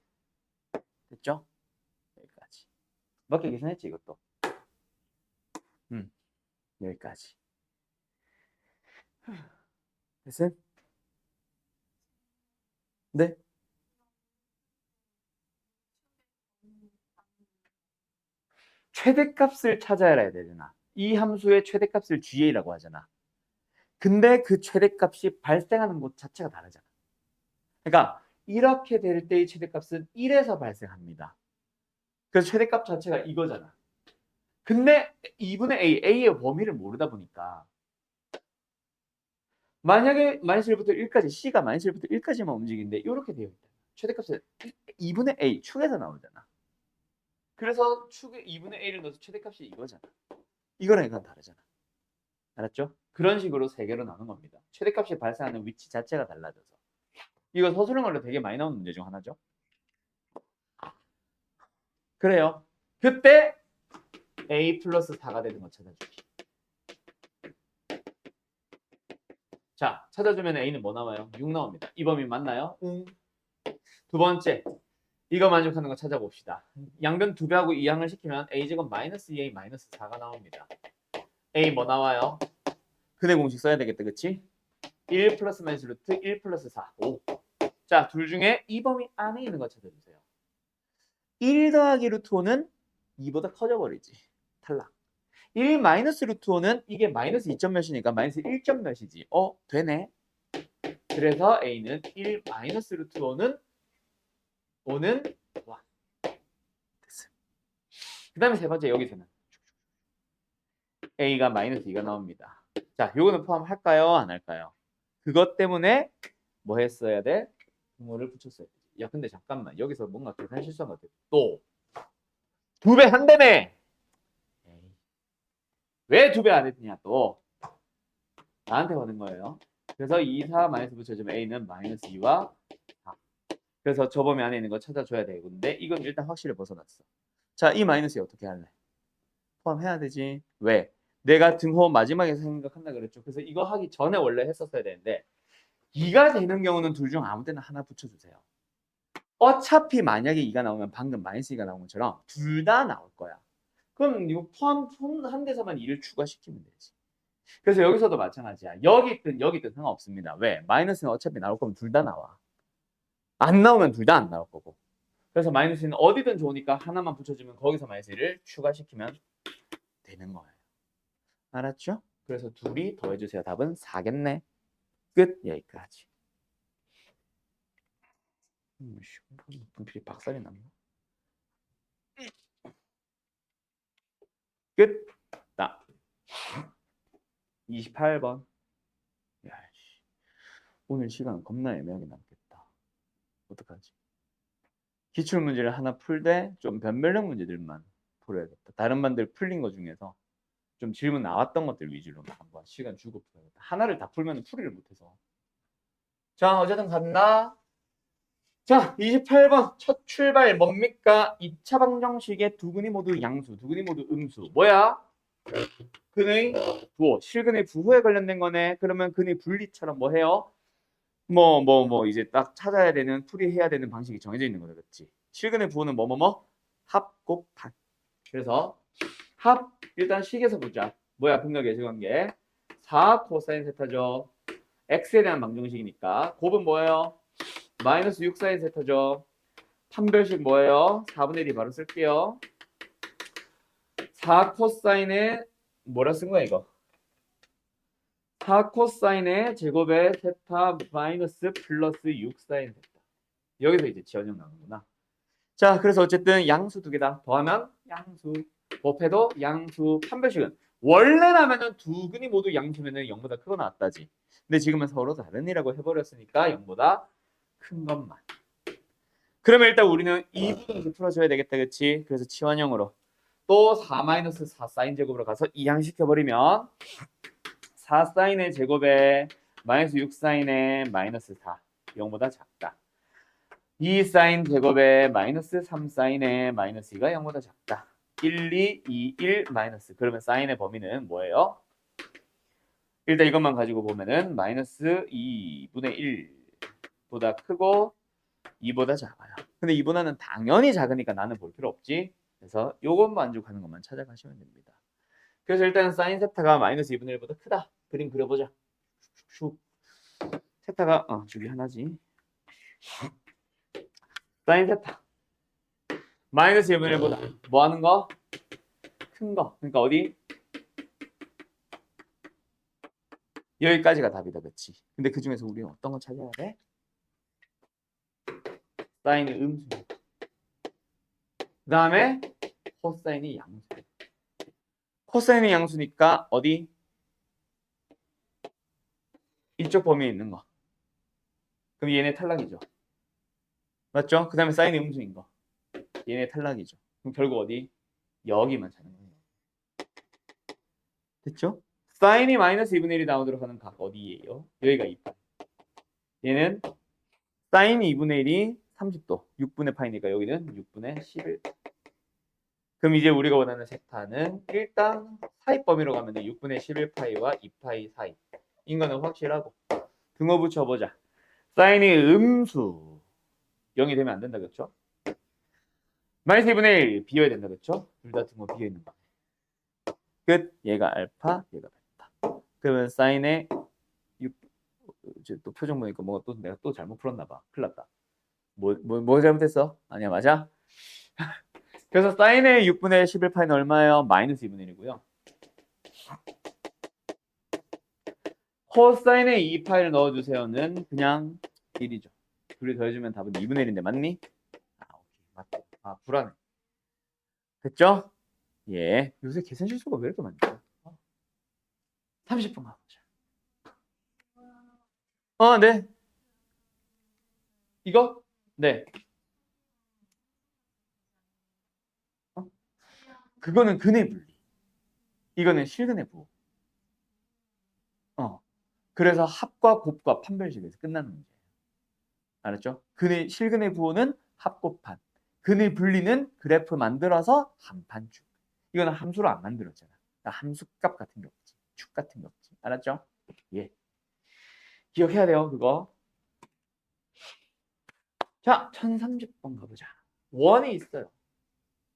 됐죠? 여기까지. 몇 개 계산했지 이것도? 여기까지. 됐어요? 네? 최대값을 찾아야 해야 되잖아. 이 함수의 최대값을 GA라고 하잖아. 근데 그 최대값이 발생하는 곳 자체가 다르잖아. 그러니까 이렇게 될 때의 최대값은 1에서 발생합니다. 그래서 최대값 자체가 이거잖아. 근데 2분의 A의 범위를 모르다 보니까 만약에 마이너스 1부터 1까지 C가 마이너스 1부터 1까지만 움직이는데 이렇게 되어 있다. 최대값은 2분의 A 축에서 나오잖아. 그래서 축에 2분의 A를 넣어서 최대값이 이거잖아. 이거랑 이건 다르잖아. 알았죠? 그런 식으로 세 개로 나눈 겁니다. 최대값이 발생하는 위치 자체가 달라져서. 이거 서술형으로 되게 많이 나오는 문제 중 하나죠. 그래요. 그때 A 플러스 4가 되는 거 찾아주기. 자, 찾아주면 A는 뭐 나와요? 6 나옵니다. 이 범위 맞나요? 두 번째, 이거 만족하는 거 찾아봅시다. 양변 두 배하고 이항을 시키면 A제곱 마이너스 2A 마이너스 4가 나옵니다. A 뭐 나와요? 근해 공식 써야 되겠다, 그치? 1 플러스 마이너스 루트 1 플러스 4, 5. 자, 둘 중에 이 범위 안에 있는 거 찾아주세요. 1 더하기 루트 5는 2보다 커져버리지. 탈락. 1 마이너스 루트 5는 이게 마이너스 2점 몇이니까 마이너스 1점 몇이지. 되네. 그래서 A는 1 마이너스 루트 5는 5는 1. 됐어. 그 다음에 세 번째 여기서는 A가 마이너스 2가 나옵니다. 자, 요거는 포함할까요? 안 할까요? 그것 때문에 뭐 했어야 돼? 등호를 붙였어야 돼. 야, 근데 잠깐만. 여기서 뭔가 계산 실수한 것 같아. 또 2배 한다며! 왜 2배 안 했냐 또? 나한테 받은 거예요. 그래서 2, 4 마이너스 붙여주면 A는 마이너스 2와 4. 그래서 저 범위 안에 있는 거 찾아줘야 되는데 이건 일단 확실히 벗어났어. 자, 이 마이너스 어떻게 할래? 포함해야 되지. 왜? 내가 등호 마지막에 생각한다 그랬죠. 그래서 이거 하기 전에 원래 했었어야 되는데 2가 되는 경우는 둘 중 아무 데나 하나 붙여주세요. 어차피 만약에 2가 나오면 방금 마이너스 2가 나온 것처럼 둘 다 나올 거야. 그럼 이거 포함 한 대서만 2를 추가시키면 되지. 그래서 여기서도 마찬가지야. 여기 있든 여기 있든 상관없습니다. 왜? 마이너스는 어차피 나올 거면 둘 다 나와. 안 나오면 둘 다 안 나올 거고. 그래서 마이너스는 어디든 좋으니까 하나만 붙여주면 거기서 마이너스를 추가시키면 되는 거예요. 알았죠? 그래서 둘이 더해주세요. 답은 4겠네. 끝. 여기까지. 분필이 박살이 났나? 끝. 나. 28번. 야, 오늘 시간 겁나 애매하게 남겠다. 어떡하지? 기출문제를 하나 풀되 좀 변별력 문제들만 풀어야겠다. 다른 반들 풀린 거 중에서 좀 질문 나왔던 것들 위주로 한번 시간 주고 풀어야겠다. 하나를 다 풀면 풀이를 못해서. 자, 어쨌든 간다. 자, 28번 첫 출발 뭡니까? 2차 방정식의 두 근이 모두 양수, 두 근이 모두 음수. 뭐야? 근의 부호, 실근의 부호에 관련된 거네. 그러면 근의 분리처럼 뭐 해요? 이제 딱 찾아야 되는, 풀이해야 되는 방식이 정해져 있는 거다, 그렇지? 실근의 부호는 합 곱하기. 그래서 합 일단 식에서 보자. 뭐야? 근각 예수관계 4 코사인 세타죠. x에 대한 방정식이니까 곱은 뭐예요? 마이너스 6 사인 세타죠. 판별식 뭐예요? 4분의 1이 바로 쓸게요. 4 코사인에 뭐라 쓴 거야 이거? 4 코사인의 제곱의 세타 마이너스 플러스 6 사인 세타. 여기서 이제 지연형 나오는구나. 자, 그래서 어쨌든 양수 두 개다. 더하면 양수. 곱해도 양수. 판별식은 원래라면은 두 근이 모두 양수면은 0보다 크거 나왔다지. 근데 지금은 서로 다른 이라고 해버렸으니까 0보다 큰 것만. 그러면 일단 우리는 이 부분을 풀어줘야 되겠다, 그렇지? 그래서 치환형으로 또 4-4 사인 제곱으로 가서 이항시켜버리면 4 사인의 제곱에 마이너스 6 사인의 마이너스 4 0보다 작다. 2 사인 제곱에 마이너스 3 사인의 마이너스 2가 0보다 작다. 1, 2, 2, 1 마이너스. 그러면 사인의 범위는 뭐예요? 일단 이것만 가지고 보면은 마이너스 2분의 1보다 크고 2보다 작아요. 근데 2보다는 당연히 작으니까 나는 볼 필요 없지. 그래서 요것 만족하는 것만 찾아가시면 됩니다. 그래서 일단 사인 세타가 마이너스 2분의 1보다 크다. 그림 그려보자. 슉. 세타가 저기 하나지. 사인 세타 마이너스 2분의 1보다 뭐 하는 거? 큰 거. 그러니까 어디? 여기까지가 답이다, 그렇지? 근데 그 중에서 우리는 어떤 거 찾아야 돼? 사인이 음수. 그 다음에 코사인이 양수. 코사인이 양수니까 어디? 이쪽 범위에 있는 거. 그럼 얘네 탈락이죠. 맞죠? 그 다음에 사인이 음수인 거. 얘네 탈락이죠. 그럼 결국 어디? 여기만 찾는 거예요. 됐죠? 사인이 마이너스 2분의 1이 나오도록 하는 각 어디예요? 여기가 2파이. 얘는 사인이 2분의 1이 30도. 6분의 파이니까 여기는 6분의 11. 그럼 이제 우리가 원하는 세타는 일단 사이 범위로 가면 6분의 11파이와 2파이 사이. 인 거는 확실하고. 등호 붙여보자. 사인이 음수. 0이 되면 안 된다, 그렇죠? 마이너스 2분의 1 비워야 된다, 그렇죠? 둘 다 등호 비어 있는 거. 끝. 얘가 알파, 얘가 베타. 그러면 사인의 6, 이제 또 표정 보니까 뭐가 또 내가 또 잘못 풀었나 봐. 큰일 났다. 뭐 잘못했어? 아니야, 맞아? 그래서 사인의 6분의 11파이는 얼마예요? 마이너스 2분의 1이고요. 코사인의 2파이를 넣어주세요는 그냥 1이죠. 둘이 더해주면 답은 2분의 1인데 맞니? 오케이. 맞다. 불안해. 됐죠? 예. 요새 계산 실수가 왜 이렇게 많지? 30분 가보자. 네. 이거? 네. 그거는 근의 분리. 이거는 실근의 부호. 그래서 합과 곱과 판별식에서 끝나는 문제예요. 알았죠? 실근의 부호는 합곱한. 근의 분리는 그래프 만들어서 한판축. 이거는 함수로 안 만들었잖아. 함수값 같은 게 없지. 축 같은 게 없지. 알았죠? 예. 기억해야 돼요, 그거. 자, 1030번 가보자. 원이 있어요.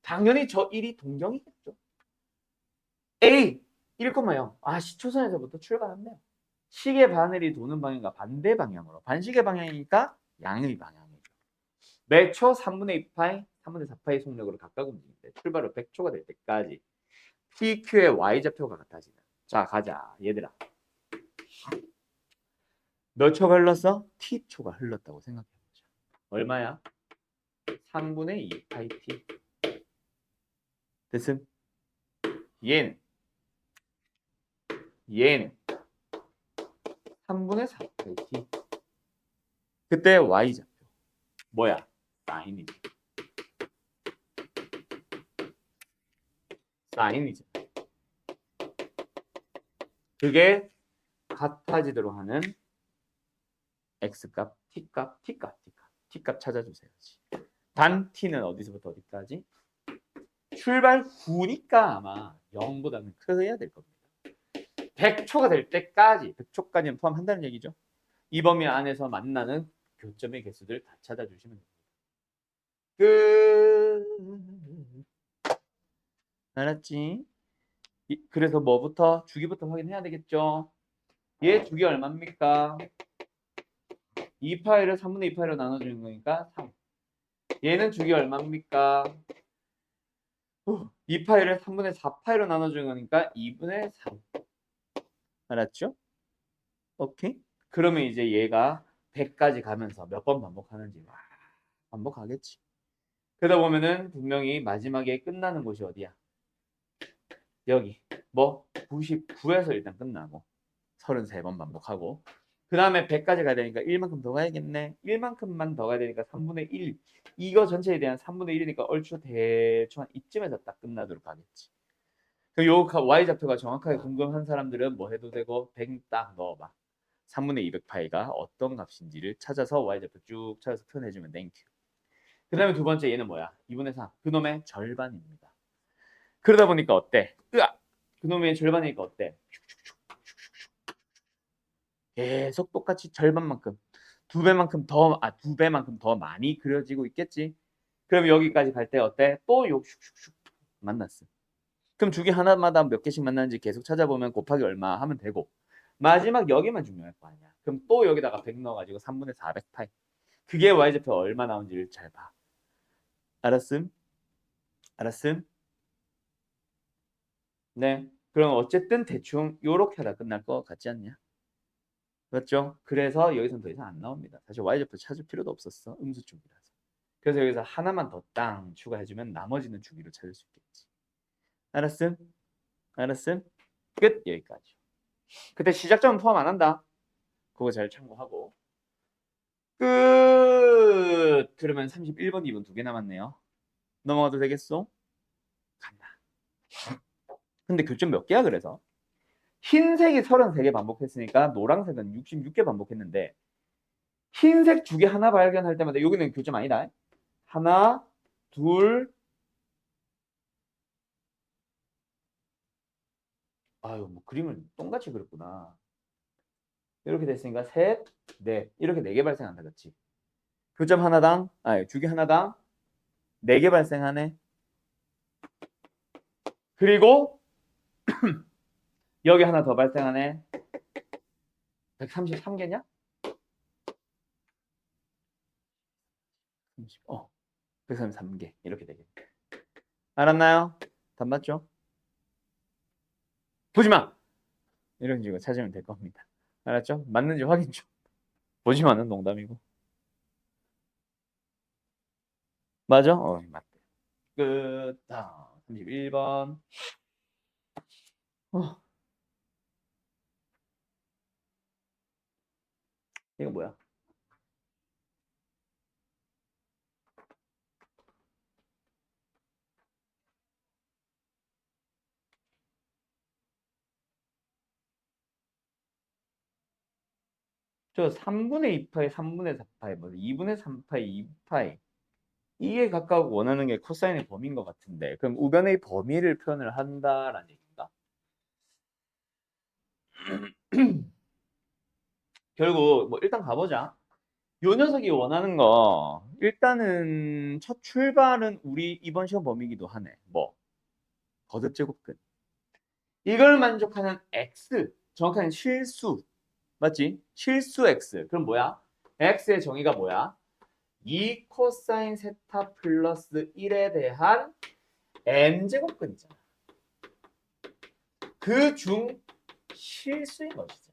당연히 저 1이 동경이겠죠. A 1,0. 아, 시초선에서부터 출발한대요. 시계 바늘이 도는 방향과 반대 방향으로. 반시계 방향이니까 양의 방향이죠. 매초 3분의 2파이, 3분의 4파이 속력으로 각각 움직이는데 출발로 100초가 될 때까지 PQ의 Y좌표가 같아지는. 자, 가자. 얘들아. 몇 초가 흘렀어? T초가 흘렀다고 생각해보자. 얼마야? 3분의 2파이 T. 됐음? 얘는 3분의 4파이 T. 그때 Y좌표. 뭐야? 사인이지. 사인이지. 그게 같아지도록 하는 X값, T값 찾아주세요. 단 T는 어디서부터 어디까지? 출발 후니까 아마 0보다는 커야 될 겁니다. 100초가 될 때까지, 100초까지는 포함한다는 얘기죠. 이 범위 안에서 만나는 교점의 개수들 다 찾아주시면 됩니다. 알았지? 그래서 뭐부터? 주기부터 확인해야 되겠죠. 얘 주기 얼마입니까? 2파이를 3분의 2파이로 나눠주는 거니까 3. 얘는 주기 얼마입니까? 2파이를 3분의 4파이로 나눠주는 거니까 2분의 3. 알았죠? 오케이? 그러면 이제 얘가 100까지 가면서 몇 번 반복하는지 반복하겠지. 그러다 보면은 분명히 마지막에 끝나는 곳이 어디야? 여기. 뭐? 99에서 일단 끝나고 33번 반복하고 그 다음에 100까지 가야 되니까 1만큼 더 가야겠네. 1만큼만 더 가야 되니까 3분의 1. 이거 전체에 대한 3분의 1이니까 얼추 대충 한 이쯤에서 딱 끝나도록 하겠지. 그럼 요 Y좌표가 정확하게 궁금한 사람들은 뭐 해도 되고 100 딱 넣어봐. 3분의 200파이가 어떤 값인지를 찾아서 Y좌표 쭉 찾아서 표현해주면 땡큐. 그 다음에 두 번째 얘는 뭐야? 2분의 3. 그놈의 절반입니다. 그러다 보니까 어때? 으악! 그놈의 절반이니까 어때? 계속 똑같이 절반만큼, 두 배만큼 더 많이 그려지고 있겠지. 그럼 여기까지 갈 때 어때? 또 요 슉슉슉 만났어. 그럼 주기 하나마다 몇 개씩 만나는지 계속 찾아보면 곱하기 얼마 하면 되고 마지막 여기만 중요할 거 아니야. 그럼 또 여기다가 100 넣어가지고 3분의 400파이. 그게 Y좌표 얼마 나온지를 잘 봐. 알았음? 알았음? 네. 그럼 어쨌든 대충 요렇게 하다 끝날 것 같지 않냐? 맞죠? 그래서 여기서는 더 이상 안 나옵니다. 사실 Y좌표 찾을 필요도 없었어. 음수축이라서. 그래서 여기서 하나만 더 땅 추가해주면 나머지는 주기로 찾을 수 있겠지. 알았음? 알았음? 끝! 여기까지. 그때 시작점은 포함 안 한다. 그거 잘 참고하고. 끝! 그러면 31번, 2번 두 개 남았네요. 넘어가도 되겠어? 간다. 근데 교점 몇 개야 그래서? 흰색이 33개 반복했으니까 노란색은 66개 반복했는데 흰색 두 개 하나 발견할 때마다 여기는 교점 아니다. 하나, 둘, 아유 뭐 그림을 똥같이 그렸구나. 이렇게 됐으니까 셋, 넷 이렇게 4개 발생한다 그렇지? 교점 하나당, 주기 하나당 4개 발생하네. 그리고 여기 하나 더 발생하네. 133개냐? 133개 이렇게 되겠네. 알았나요? 답 맞죠? 보지마! 이런 식으로 찾으면 될 겁니다. 알았죠? 맞는지 확인 좀. 보지마는 농담이고. 맞아? 맞대. 끝. 31번. 이거 뭐야? 저 3분의 2파이, 3분의 4파이, 뭐 2분의 3파이, 2파이. 이게 각각 원하는 게 코사인의 범위인 것 같은데, 그럼 우변의 범위를 표현을 한다라는 얘기인가? 결국 뭐 일단 가보자. 요 녀석이 원하는 거 일단은 첫 출발은 우리 이번 시험 범위이기도 하네. 뭐 거듭제곱근. 이걸 만족하는 x, 정확한 실수. 맞지? 실수 x. 그럼 뭐야? x의 정의가 뭐야? 2 코사인 세타 플러스 1에 대한 n제곱근이잖아. 그 중 실수인 것이죠.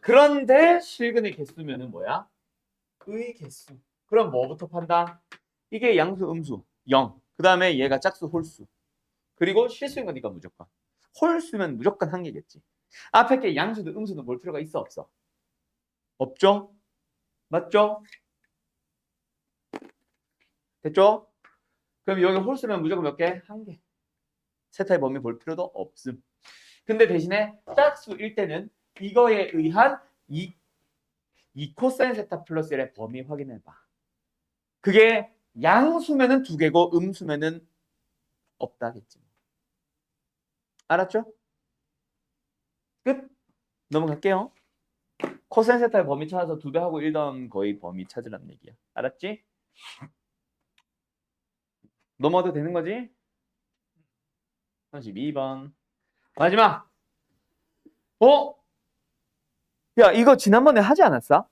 그런데 실근의 개수면은 뭐야? 의 개수. 그럼 뭐부터 판단? 이게 양수, 음수, 0. 그 다음에 얘가 짝수, 홀수. 그리고 실수인 거니까 무조건. 홀수면 무조건 한 개겠지. 앞에 게 양수도 음수도 뭘 필요가 있어, 없어? 없죠? 맞죠? 됐죠? 그럼 여기 홀수면 무조건 몇 개? 한 개. 세타의 범위 볼 필요도 없음. 근데 대신에 짝수일 때는 이거에 의한 이 코사인 세타 플러스 1의 범위 확인해봐. 그게 양수면은 두 개고 음수면은 없다겠지. 알았죠? 끝. 넘어갈게요. 코사인 세타의 범위 찾아서 2배 하고 1던 거의 범위 찾으라는 얘기야. 알았지? 넘어도 되는 거지? 32번. 마지막. 어? 야, 이거 지난번에 하지 않았어?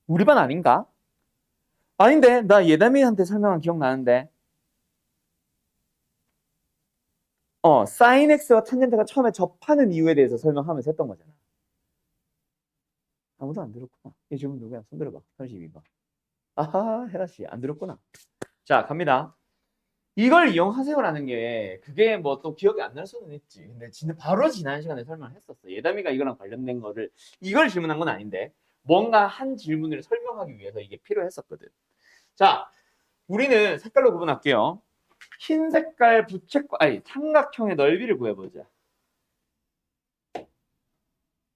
우리 반 아닌가? 아닌데, 나 예담이한테 설명한 기억나는데. 사인 x와 탄젠트가 처음에 접하는 이유에 대해서 설명하면서 했던 거잖아. 아무도 안 들었구나. 이 질문 누구야? 손 들어봐. 32번. 아하, 혜라씨, 안 들었구나. 자, 갑니다. 이걸 이용하세요라는 게 그게 뭐 또 기억이 안 날 수는 있지. 근데 진짜 바로 지난 시간에 설명했었어. 예담이가 이거랑 관련된 거를 이걸 질문한 건 아닌데 뭔가 한 질문을 설명하기 위해서 이게 필요했었거든. 자, 우리는 색깔로 구분할게요. 흰 색깔 삼각형의 넓이를 구해보자.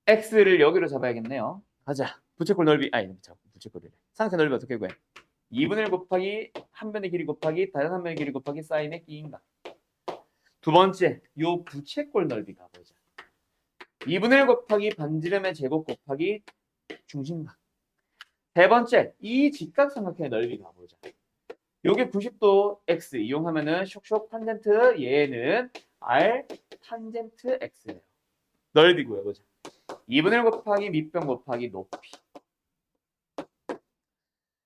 x를 여기로 잡아야겠네요. 가자. 부채꼴 넓이 부채꼴이래. 삼각형 넓이 어떻게 구해? 2분의 1 곱하기 한 변의 길이 곱하기 다른 한 변의 길이 곱하기 사인의 끼인가. 두 번째, 요 부채꼴 넓이 가보자. 2분의 1 곱하기 반지름의 제곱 곱하기 중심각. 세 번째, 이 직각삼각형의 넓이 가보자. 요게 90도 x 이용하면은 쇽쇽 탄젠트 얘는 r 탄젠트 x예요. 넓이 구해보자. 2분의 1 곱하기 밑변 곱하기 높이.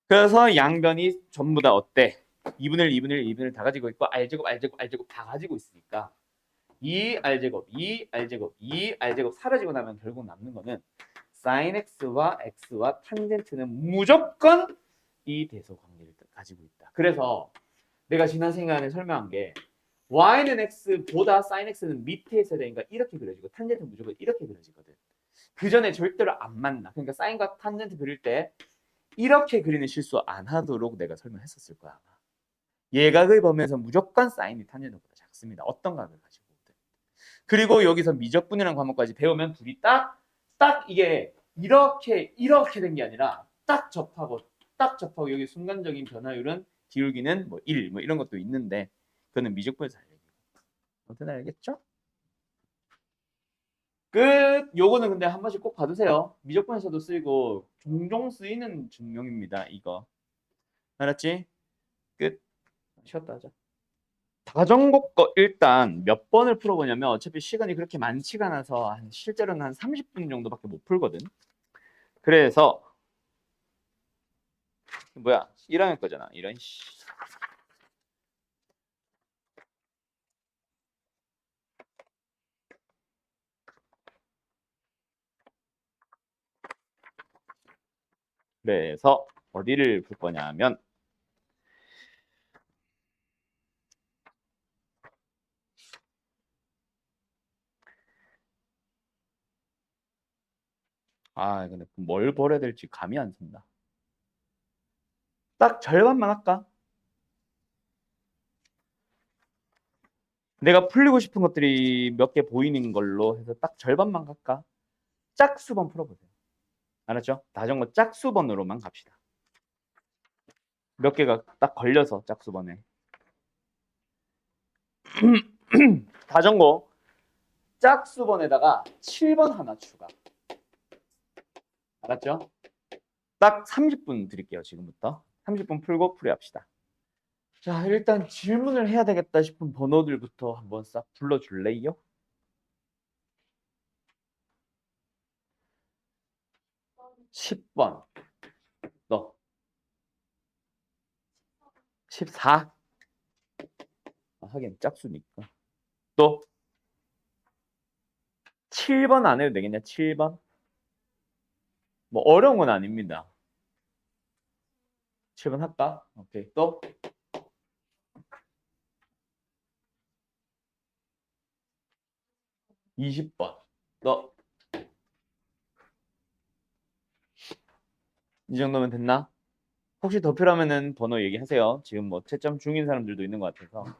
그래서 양변이 전부 다 어때? 2분의 1, 2분의 1, 2분의 1 다 가지고 있고 r제곱, r제곱, r제곱 다 가지고 있으니까 2r제곱, 2r제곱, 2r제곱 사라지고 나면 결국 남는 거는 sin x와 x와 탄젠트는 무조건 이 대소 관계를 가지고 있다. 그래서 내가 지난 시간에 설명한 게 y는 x보다 sin x는 밑에 있어야 되니까 이렇게 그려지고 탄젠트는 무조건 이렇게 그려지거든. 그 전에 절대로 안 만나. 그러니까 사인과 탄젠트 그릴 때 이렇게 그리는 실수 안 하도록 내가 설명했었을 거야. 아마. 예각의 범위에서 무조건 사인이 탄젠트보다 작습니다. 어떤 각을 가지고 오든. 그리고 여기서 미적분이라는 과목까지 배우면 둘이 딱 이게 이렇게 된 게 아니라 딱 접하고 여기 순간적인 변화율은 기울기는 뭐 1, 뭐 이런 것도 있는데 그거는 미적분에서 할 얘기고. 어떻게 알겠죠? 끝. 요거는 근데 한 번씩 꼭 봐두세요. 미적분에서도 쓰이고 종종 쓰이는 증명입니다. 이거. 알았지? 끝. 쉬었다 하자. 다정고 거 일단 몇 번을 풀어보냐면 어차피 시간이 그렇게 많지가 않아서 실제로는 한 30분 정도밖에 못 풀거든. 그래서 뭐야 1학년 거잖아. 이런 씨. 그래서 어디를 풀 거냐면 근데 뭘 버려야 될지 감이 안 든다. 딱 절반만 할까? 내가 풀리고 싶은 것들이 몇 개 보이는 걸로 해서 딱 절반만 갈까? 짝수번 풀어보세요. 알았죠? 다정거 짝수번으로만 갑시다. 몇 개가 딱 걸려서 짝수번에. 다정거 짝수번에다가 7번 하나 추가. 알았죠? 딱 30분 드릴게요. 지금부터. 30분 풀고 풀이합시다. 자, 일단 질문을 해야 되겠다 싶은 번호들부터 한번 싹 불러줄래요? 10번. 너. 14. 하긴 짝수니까. 또 7번 안 해도 되겠냐? 7번. 뭐 어려운 건 아닙니다. 7번 할까? 오케이. 또 20번. 너. 이 정도면 됐나? 혹시 더 필요하면은 번호 얘기하세요. 지금 뭐 채점 중인 사람들도 있는 것 같아서.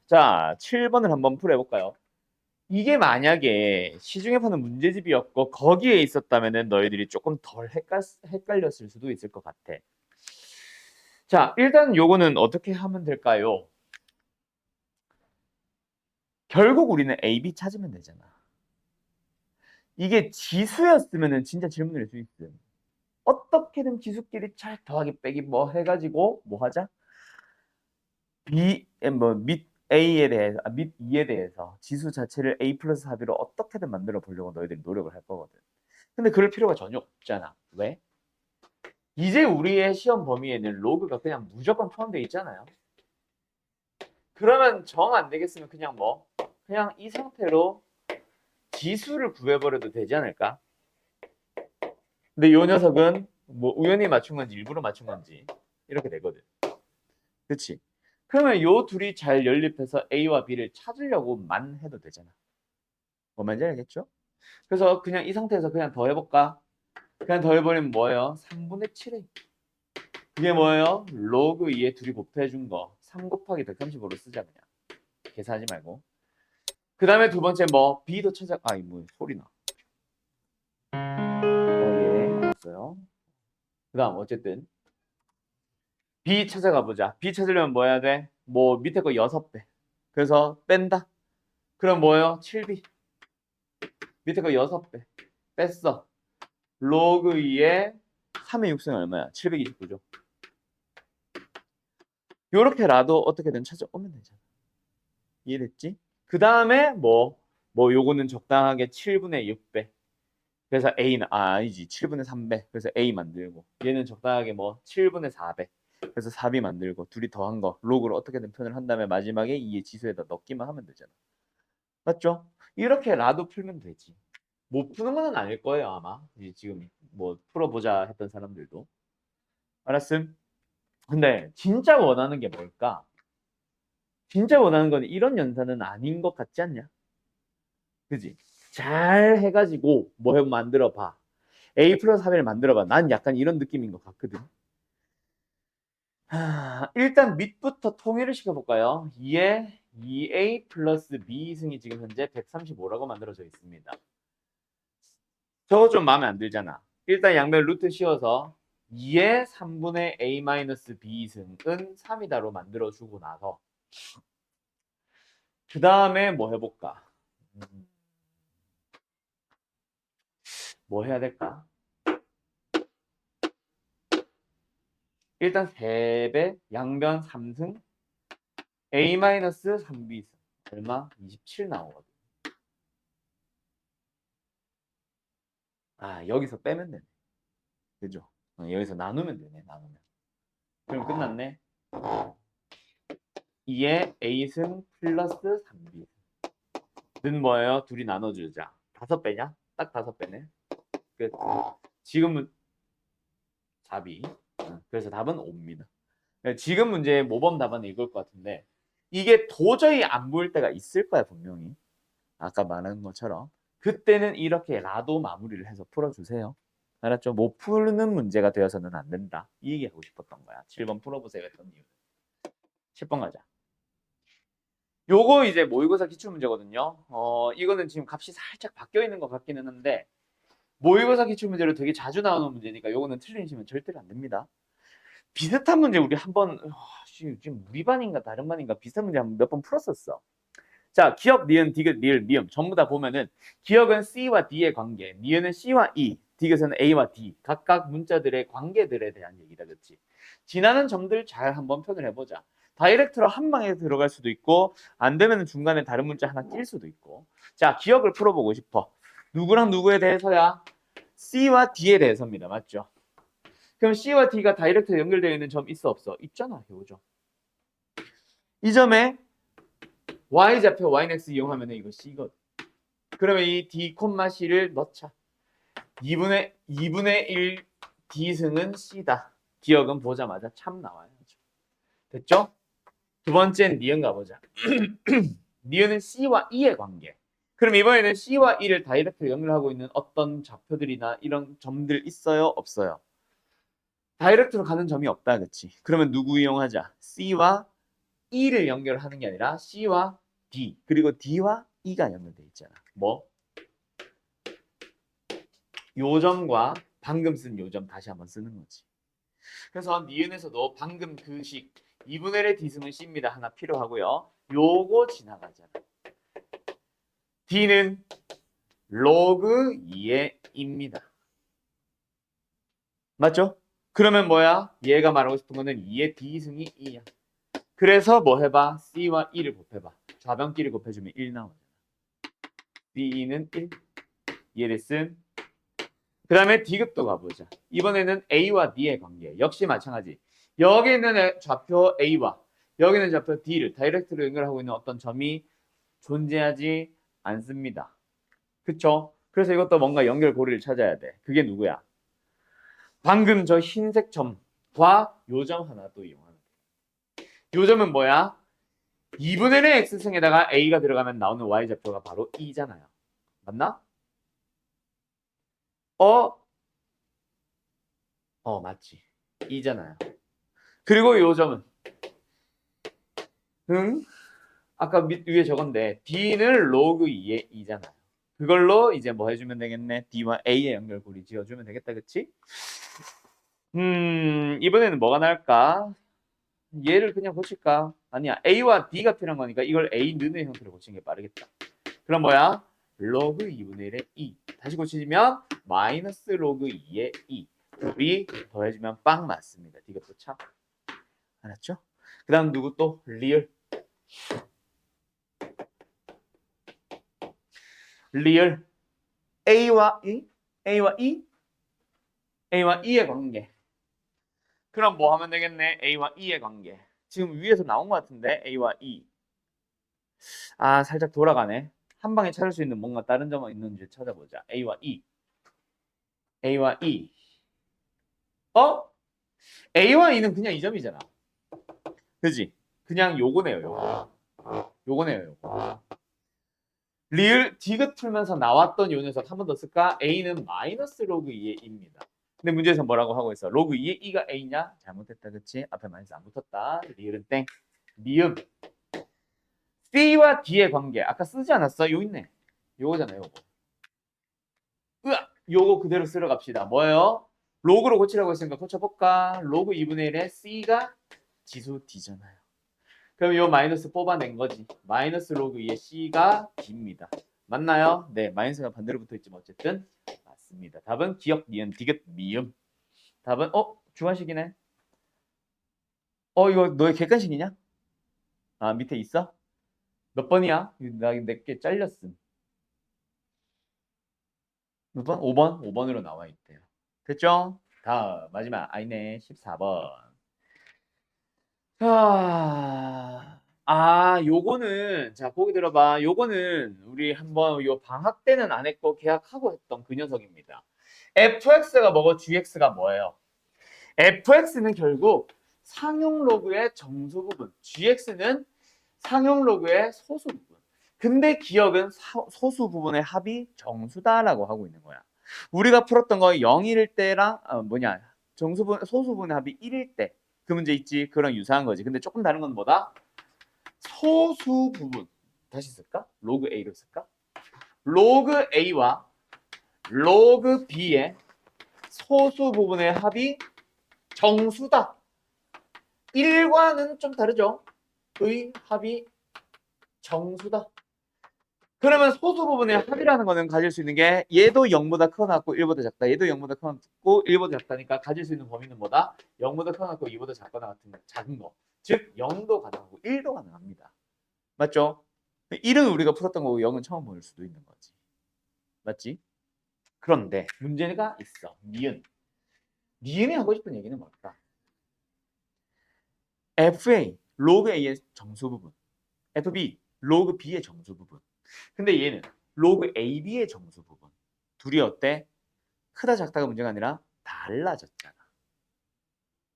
자, 7번을 한번 풀어볼까요? 이게 만약에 시중에 파는 문제집이었고 거기에 있었다면은 너희들이 조금 덜 헷갈렸을 수도 있을 것 같아. 자, 일단 요거는 어떻게 하면 될까요? 결국 우리는 A, B 찾으면 되잖아. 이게 지수였으면은 진짜 질문을 낼 수 있음. 어떻게든 지수끼리 잘 더하기 빼기 뭐 해가지고 뭐 하자? B 뭐밑 A에 대해서 밑 2에 대해서 지수 자체를 A 플러스 4B로 어떻게든 만들어 보려고 너희들이 노력을 할 거거든. 근데 그럴 필요가 전혀 없잖아. 왜? 이제 우리의 시험 범위에는 로그가 그냥 무조건 포함되어 있잖아요. 그러면 정 안 되겠으면 그냥 뭐 그냥 이 상태로 지수를 구해버려도 되지 않을까? 근데 요 녀석은 뭐 우연히 맞춘 건지 일부러 맞춘 건지 이렇게 되거든. 그치? 그러면 요 둘이 잘 연립해서 A와 B를 찾으려고만 해도 되잖아. 뭔 말인지 알겠죠? 그래서 그냥 이 상태에서 그냥 더해볼까? 그냥 더해버리면 뭐예요? 3분의 7A. 그게 뭐예요? 로그 2에 둘이 곱해준 거. 3 곱하기 135로 쓰자 그냥. 계산하지 말고. 그 다음에 두 번째 뭐 B도 찾아. 아이 뭐 소리 나. 예, 알았어요. 그 다음 어쨌든 B 찾아가 보자. B 찾으려면 뭐 해야 돼? 뭐 밑에 거 6배. 그래서 뺀다. 그럼 뭐예요? 7B. 밑에 거 6배. 뺐어. 로그 2에 3의 6승 얼마야? 729죠. 요렇게라도 어떻게든 찾아오면 되잖아. 이해됐지? 그 다음에 뭐 요거는 적당하게 7분의 6배. 그래서 A는 아니지 7분의 3배. 그래서 A 만들고 얘는 적당하게 뭐 7분의 4배. 그래서 4B 만들고 둘이 더한 거 로그로 어떻게든 표현을 한 다음에 마지막에 2의 지수에다 넣기만 하면 되잖아. 맞죠? 이렇게라도 풀면 되지. 못 푸는 건 아닐 거예요 아마. 지금 뭐 풀어보자 했던 사람들도. 알았음? 근데 진짜 원하는 게 뭘까? 진짜 원하는 건 이런 연산은 아닌 것 같지 않냐? 그지? 잘 해가지고 뭐 해 만들어 봐. A 플러스 3을 만들어 봐. 난 약간 이런 느낌인 것 같거든. 일단 밑부터 통일을 시켜볼까요? 2에 2A 플러스 B 승이 지금 현재 135라고 만들어져 있습니다. 저거 좀 마음에 안 들잖아. 일단 양변 루트 씌워서 2의 3분의 A 마이너스 B 승은 3이다로 만들어주고 나서 그 다음에 뭐 해볼까? 뭐 해야 될까? 일단 3배 양변 3승 A-3B 얼마? 27 나오거든. 아 여기서 빼면 되네. 그죠? 여기서 나누면 되네. 나누면. 그럼 끝났네. 2의 A승 플러스 3B 는 뭐예요? 둘이 나눠주자. 5배냐? 딱 5배네. 끝. 지금은 4B. 그래서 답은 5입니다. 지금 문제의 모범 답안은 이걸 것 같은데 이게 도저히 안 보일 때가 있을 거야 분명히. 아까 말한 것처럼 그때는 이렇게 라도 마무리를 해서 풀어주세요. 알았죠? 못 푸는 문제가 되어서는 안 된다. 이 얘기하고 싶었던 거야. 7번 풀어보세요 했던 이유. 10번 가자. 요거 이제 모의고사 기출문제거든요. 이거는 지금 값이 살짝 바뀌어 있는 것 같기는 한데 모의고사 기출문제로 되게 자주 나오는 문제니까 요거는 틀리시면 절대로 안 됩니다. 비슷한 문제 우리 한번 지금 우리 반인가 다른 반인가 비슷한 문제 몇 번 풀었었어. 자, 기억, 니은, 디귿, 리을, 미음 전부 다 보면은 기억은 C와 D의 관계, 니은은 C와 E, 디귿은 A와 D 각각 문자들의 관계들에 대한 얘기다, 그렇지? 지나는 점들 잘 한번 표현을 해보자. 다이렉트로 한 방에 들어갈 수도 있고 안 되면 중간에 다른 문자 하나 낄 수도 있고. 자, 기억을 풀어보고 싶어. 누구랑 누구에 대해서야? C와 D에 대해서입니다. 맞죠? 그럼 C와 D가 다이렉트 연결되어 있는 점 있어 없어? 있잖아, 요점. 이 점에 Y좌표 Y넥스 이용하면 이거 C거든. 그러면 이 D, C를 넣자. 2분의 1 D승은 C다. 기억은 보자마자 참 나와요. 됐죠? 두 번째는 니은 가보자. 니은은 C와 E의 관계. 그럼 이번에는 C와 E를 다이렉트 연결하고 있는 어떤 좌표들이나 이런 점들 있어요? 없어요? 다이렉트로 가는 점이 없다, 그치? 그러면 누구 이용하자? C와 E를 연결하는 게 아니라 C와 D, 그리고 D와 E가 연결돼 있잖아. 뭐? 요점과 방금 쓴 요점 다시 한번 쓰는 거지. 그래서 니은에서도 방금 그 식 2분의 1의 D승은 C입니다. 하나 필요하고요. 요거 지나가잖아. D는 로그 2의 2입니다. 맞죠? 그러면 뭐야? 얘가 말하고 싶은 거는 2의 D승이 2야. 그래서 뭐 해봐? C와 E를 곱해봐. 좌변끼리 곱해주면 1 나오잖아. D는 1. 얘를 쓴. 그 다음에 D급도 가보자. 이번에는 A와 D의 관계. 역시 마찬가지. 여기 있는 좌표 A와 여기 있는 좌표 D를 다이렉트로 연결하고 있는 어떤 점이 존재하지 않습니다. 그쵸? 그래서 이것도 뭔가 연결고리를 찾아야 돼. 그게 누구야? 방금 저 흰색 점과 요점 하나 또 이용하는 거야. 요점은 뭐야? 2분의 1의 X승에다가 A가 들어가면 나오는 Y좌표가 바로 E잖아요. 맞나? 맞지. E잖아요. 그리고 요점은 아까 위에 적었는데 D는 로그 2의 2잖아요. 그걸로 이제 뭐 해주면 되겠네. D와 A의 연결고리 지어주면 되겠다. 그치? 이번에는 뭐가 나을까? 얘를 그냥 고칠까? 아니야. A와 D가 필요한 거니까 이걸 A 는의 형태로 고치는 게 빠르겠다. 그럼 뭐야? 로그 2분의 1의 2. 다시 고치면 마이너스 로그 2의 2. 둘이 더해주면 빵 맞습니다. D가 또 참. 알았죠? 그 다음 누구 또? 리얼. 리얼. A와 E? A와 E? A와 E의 관계. 그럼 뭐 하면 되겠네? A와 E의 관계. 지금 위에서 나온 것 같은데 A와 E. 아, 살짝 돌아가네. 한 방에 찾을 수 있는 뭔가 다른 점이 있는지 찾아보자. A와 E. A와 E. A와 E는 그냥 이 점이잖아. 그지? 그냥 요거네요. 요거네요. 요거. 리을 디귿 풀면서 나왔던 요 녀석 한 번 더 쓸까? A는 마이너스 로그 2의 2입니다. 근데 문제에서 뭐라고 하고 있어? 로그 2의 2가 A냐? 잘못했다, 그치? 앞에 마이너스 안 붙었다. 리을은 땡. 미음. C와 D의 관계. 아까 쓰지 않았어? 요 있네. 요거잖아요, 요거. 요거 그대로 쓸어 갑시다. 뭐예요? 로그로 고치라고 했으니까 고쳐볼까? 로그 2분의 1에 C가 지수 D잖아요. 그럼 요 마이너스 뽑아낸 거지. 마이너스 로그 2의 C가 D입니다. 맞나요? 네, 마이너스가 반대로 붙어있지만 어쨌든 맞습니다. 답은 기억, 니은, 디귿, 미음. 답은 주관식이네. 이거 너의 객관식이냐? 아, 밑에 있어? 몇 번이야? 나 내게 잘렸음. 몇 번? 5번? 5번으로 나와 있대요. 됐죠? 다음 마지막 아이네 14번. 요거는 자 보기 들어봐. 요거는 우리 한번 요 방학 때는 안 했고 계약하고 했던 그 녀석입니다. fx가 뭐고 gx가 뭐예요? fx는 결국 상용 로그의 정수 부분, gx는 상용 로그의 소수 부분. 근데 기억은 소수 부분의 합이 정수다라고 하고 있는 거야. 우리가 풀었던 거 0일 때랑 소수 부분의 합이 1일 때 그 문제 있지. 그런 유사한 거지. 근데 조금 다른 건 뭐다? 소수 부분 다시 쓸까? 로그 A로 쓸까? 로그 A와 로그 B의 소수 부분의 합이 정수다. 1과는 좀 다르죠? 의 합이 정수다. 그러면 소수 부분의 합이라는 거는 가질 수 있는 게 얘도 0보다 크거나 같고 1보다 작다. 얘도 0보다 크거나 같고 1보다 작다니까 가질 수 있는 범위는 뭐다? 0보다 크거나 같고 2보다 작거나 같은 작은 거. 즉 0도 가능하고 1도 가능합니다. 맞죠? 1은 우리가 풀었던 거고 0은 처음 볼 수도 있는 거지. 맞지? 그런데 문제가 있어. 니은. 니은이 하고 싶은 얘기는 뭘까? FA, 로그 A의 정수 부분. FB, 로그 B의 정수 부분. 근데 얘는 로그 AB의 정수 부분. 둘이 어때? 크다 작다가 문제가 아니라 달라졌잖아.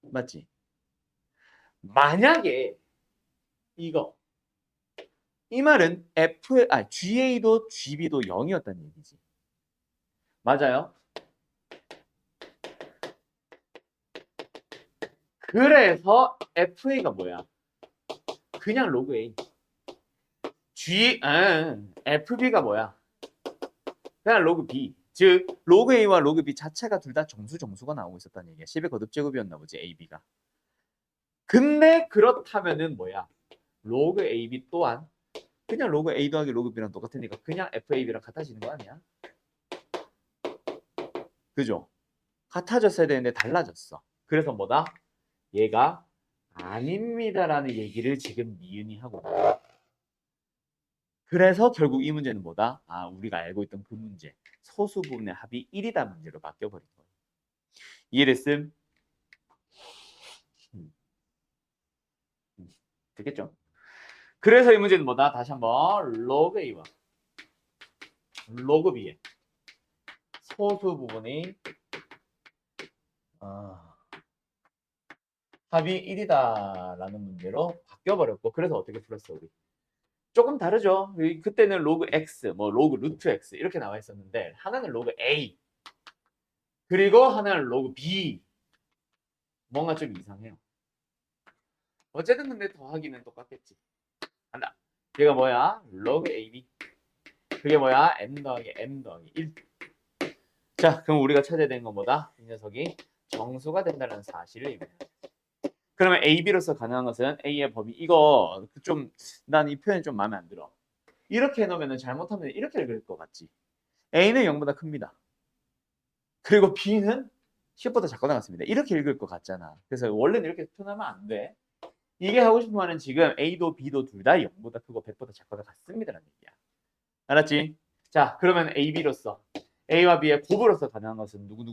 맞지? 만약에 이거 이 말은 GA도 GB도 0이었다는 얘기지. 맞아요? 그래서 FA가 뭐야? 그냥 로그 A. FB가 뭐야? 그냥 로그 B. 즉 로그 A와 로그 B 자체가 둘 다 정수가 나오고 있었다는 얘기야. 10의 거듭제곱이었나 보지 AB가. 근데 그렇다면은 뭐야? 로그 AB 또한 그냥 로그 A 더하기 로그 B랑 똑같으니까 그냥 FAB랑 같아지는 거 아니야? 그죠? 같아졌어야 되는데 달라졌어. 그래서 뭐다? 얘가 아닙니다라는 얘기를 지금 니은이 하고 있다. 그래서 결국 이 문제는 뭐다? 우리가 알고 있던 그 문제. 소수 부분의 합이 1이다 문제로 바뀌어버린 거예요. 이해됐음? 음, 됐겠죠? 그래서 이 문제는 뭐다? 다시 한번 로그 A와 로그 B의 소수 부분이 합이 1이다라는 문제로 바뀌어버렸고 그래서 어떻게 풀었어 우리? 조금 다르죠. 그때는 로그 X, 뭐 로그 루트 X 이렇게 나와 있었는데 하나는 로그 A 그리고 하나는 로그 B 뭔가 좀 이상해요. 어쨌든 근데 더하기는 똑같겠지. 간다. 얘가 뭐야? 로그 AB 그게 뭐야? M 더하기 M 더하기 1. 자, 그럼 우리가 찾아야 되는 건 뭐다? 이 녀석이 정수가 된다는 사실을 의미해요. 그러면 AB로서 가능한 것은 A의 범위 이거 좀 난 이 표현 좀 마음에 안 들어. 이렇게 해놓으면 잘못하면 이렇게 읽을 것 같지. A는 0보다 큽니다. 그리고 B는 10보다 작거나 같습니다. 이렇게 읽을 것 같잖아. 그래서 원래는 이렇게 표현하면 안 돼. 이게 하고 싶은 말은 지금 A도 B도 둘 다 0보다 크고 100보다 작거나 같습니다라는 얘기야. 알았지? 자, 그러면 A, B로서 A와 B의 곱으로서 가능한 것은 누구?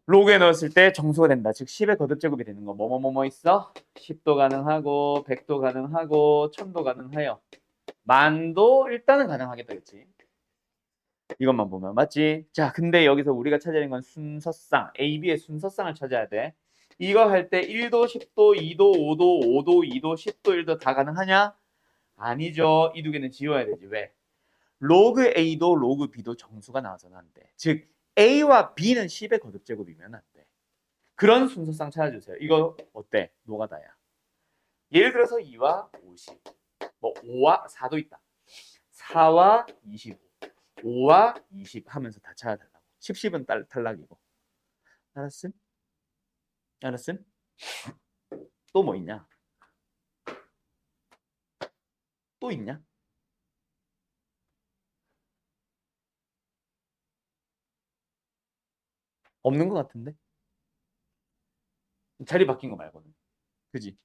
로그에 넣었을 때 정수가 된다. 즉 10의 거듭제곱이 되는 거. 뭐뭐 있어? 10도 가능하고 100도 가능하고 1000도 가능해요. 만도 일단은 가능하겠다. 그렇지? 이것만 보면 맞지? 자, 근데 여기서 우리가 찾아야 되는 건 순서상. A, B의 순서상을 찾아야 돼. 이거 할 때 1도, 10도, 2도, 5도, 5도, 2도, 10도, 1도 다 가능하냐? 아니죠. 이 두 개는 지워야 되지. 왜? 로그 A도 로그 B도 정수가 나와서는 안 돼. 즉 A와 B는 10의 거듭제곱이면 안 돼. 그런 순서상 찾아주세요. 이거 어때? 노가다야. 예를 들어서 2와 50, 뭐 5와 4도 있다. 4와 25, 5와 20 하면서 다 찾아달라고. 10은 탈락이고. 알았음? 알았음? 또 뭐 있냐? 또 있냐? 없는 것 같은데? 자리 바뀐 거 말고는. 그지?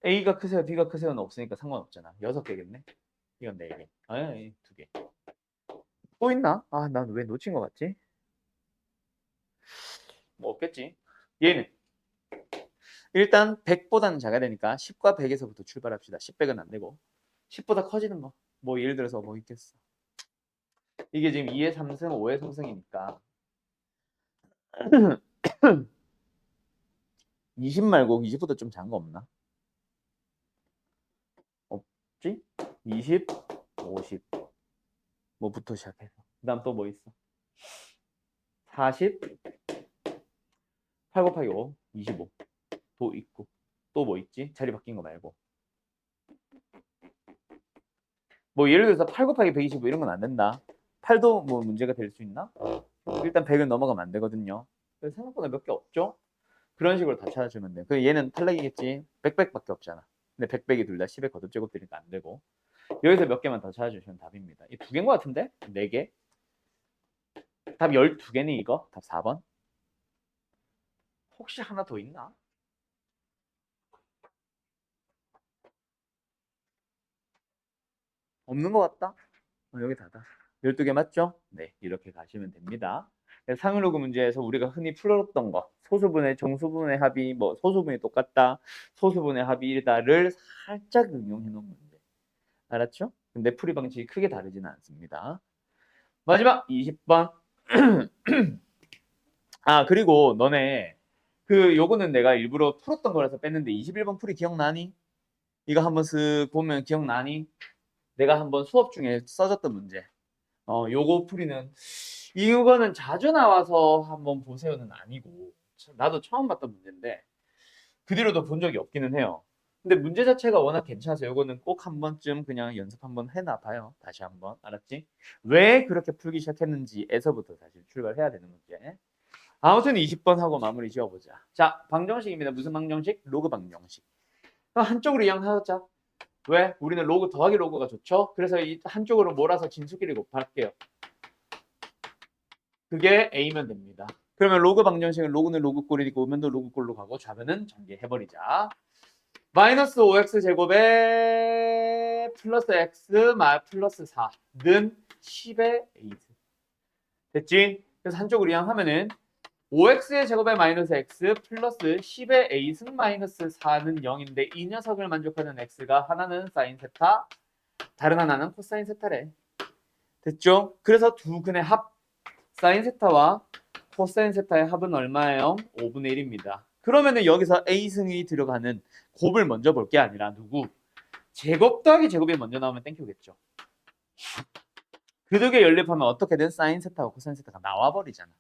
A가 크세요, B가 크세요는 없으니까 상관없잖아. 6개겠네? 이건 4개. 아니, 2개. 또 있나? 난 왜 놓친 것 같지? 뭐 없겠지. 얘는 일단 100보다는 작아야 되니까 10과 100에서부터 출발합시다. 10백은 안 되고 10보다 커지는 거. 뭐 예를 들어서 뭐 있겠어. 이게 지금 2의 3승, 5의 3승이니까 20 말고 20보다 좀 작은 거 없나? 없지? 20, 50 뭐부터 시작해서 그다음 또 뭐 있어? 40, 8 곱하기 5, 25도 있고 또 뭐 있지? 자리 바뀐 거 말고. 뭐 예를 들어서 8 곱하기 125 이런 건 안 된다. 8도 뭐 문제가 될 수 있나? 일단 100을 넘어가면 안 되거든요. 그래서 생각보다 몇 개 없죠? 그런 식으로 다 찾아주면 돼. 그 얘는 탈락이겠지. 100밖에 없잖아. 근데 100이 둘 다 10의 거듭제곱되니까 안 되고. 여기서 몇 개만 더 찾아주시면 답입니다. 이 두 개인 것 같은데? 4개? 답 12개니 이거? 답 4번? 혹시 하나 더 있나? 없는 것 같다? 여기 다다. 12개 맞죠? 네, 이렇게 가시면 됩니다. 상위로그 문제에서 우리가 흔히 풀었던 거, 소수분의 정수분의 합이 뭐 소수분이 똑같다, 소수분의 합이 1다를 살짝 응용해 놓은 문제. 알았죠? 근데 풀이 방식이 크게 다르지는 않습니다. 마지막 20번. 아, 그리고 너네 요거는 내가 일부러 풀었던 거라서 뺐는데 21번 풀이 기억나니? 이거 한번 쓱 보면 기억나니? 내가 한번 수업 중에 써줬던 문제. 요거 풀이는 이거는 자주 나와서 한번 보세요는 아니고 나도 처음 봤던 문제인데 그 뒤로도 본 적이 없기는 해요. 근데 문제 자체가 워낙 괜찮아서 요거는 꼭 한 번쯤 그냥 연습 한번 해놔 봐요. 다시 한번. 알았지? 왜 그렇게 풀기 시작했는지에서부터 사실 출발해야 되는 문제. 아무튼 20번 하고 마무리 지어보자. 자, 방정식입니다. 무슨 방정식? 로그 방정식. 한쪽으로 이양하자. 왜? 우리는 로그 더하기 로그가 좋죠? 그래서 이 한쪽으로 몰아서 진수끼리 곱할게요. 그게 A면 됩니다. 그러면 로그 방정식은 로그는 로그꼴이니까 우면도 로그꼴로 가고 좌변은 전개해버리자. 마이너스 5x 제곱에 플러스 x 플러스 4는 10의 a. 됐지? 그래서 한쪽으로 이항하면은 5x의 제곱에 마이너스 x 플러스 10의 a 승 마이너스 4는 0인데 이 녀석을 만족하는 x가 하나는 사인 세타, 다른 하나는 코사인 세타래. 됐죠? 그래서 두 근의 합 사인 세타와 코사인 세타의 합은 얼마예요? 5분의 1입니다. 그러면은 여기서 a승이 들어가는 곱을 먼저 볼 게 아니라 누구? 제곱 더하기 제곱이 먼저 나오면 땡큐겠죠. 그 두 개 연립하면 어떻게든 사인 세타와 코사인 세타가 나와버리잖아.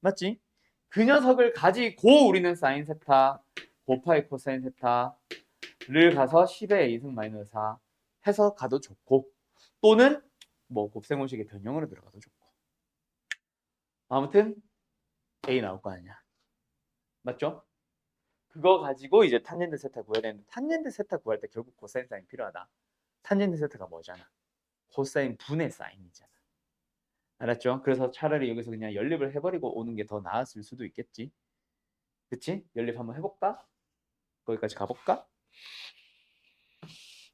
맞지? 그 녀석을 가지고 우리는 사인 세타 곱하기 코사인 세타를 가서 10의 a승 마이너스 4 해서 가도 좋고 또는 뭐 곱셈공식의 변형으로 들어가도 좋고 아무튼 a 나올 거 아니야. 맞죠? 그거 가지고 이제 탄젠트 세타 구해야 되는데 탄젠트 세타 구할 때 결국 코사인 사인 필요하다. 탄젠트 세타가 뭐잖아? 코사인 분의 사인이잖아. 알았죠? 그래서 차라리 여기서 그냥 연립을 해버리고 오는 게 더 나았을 수도 있겠지. 그치? 연립 한번 해볼까? 거기까지 가볼까?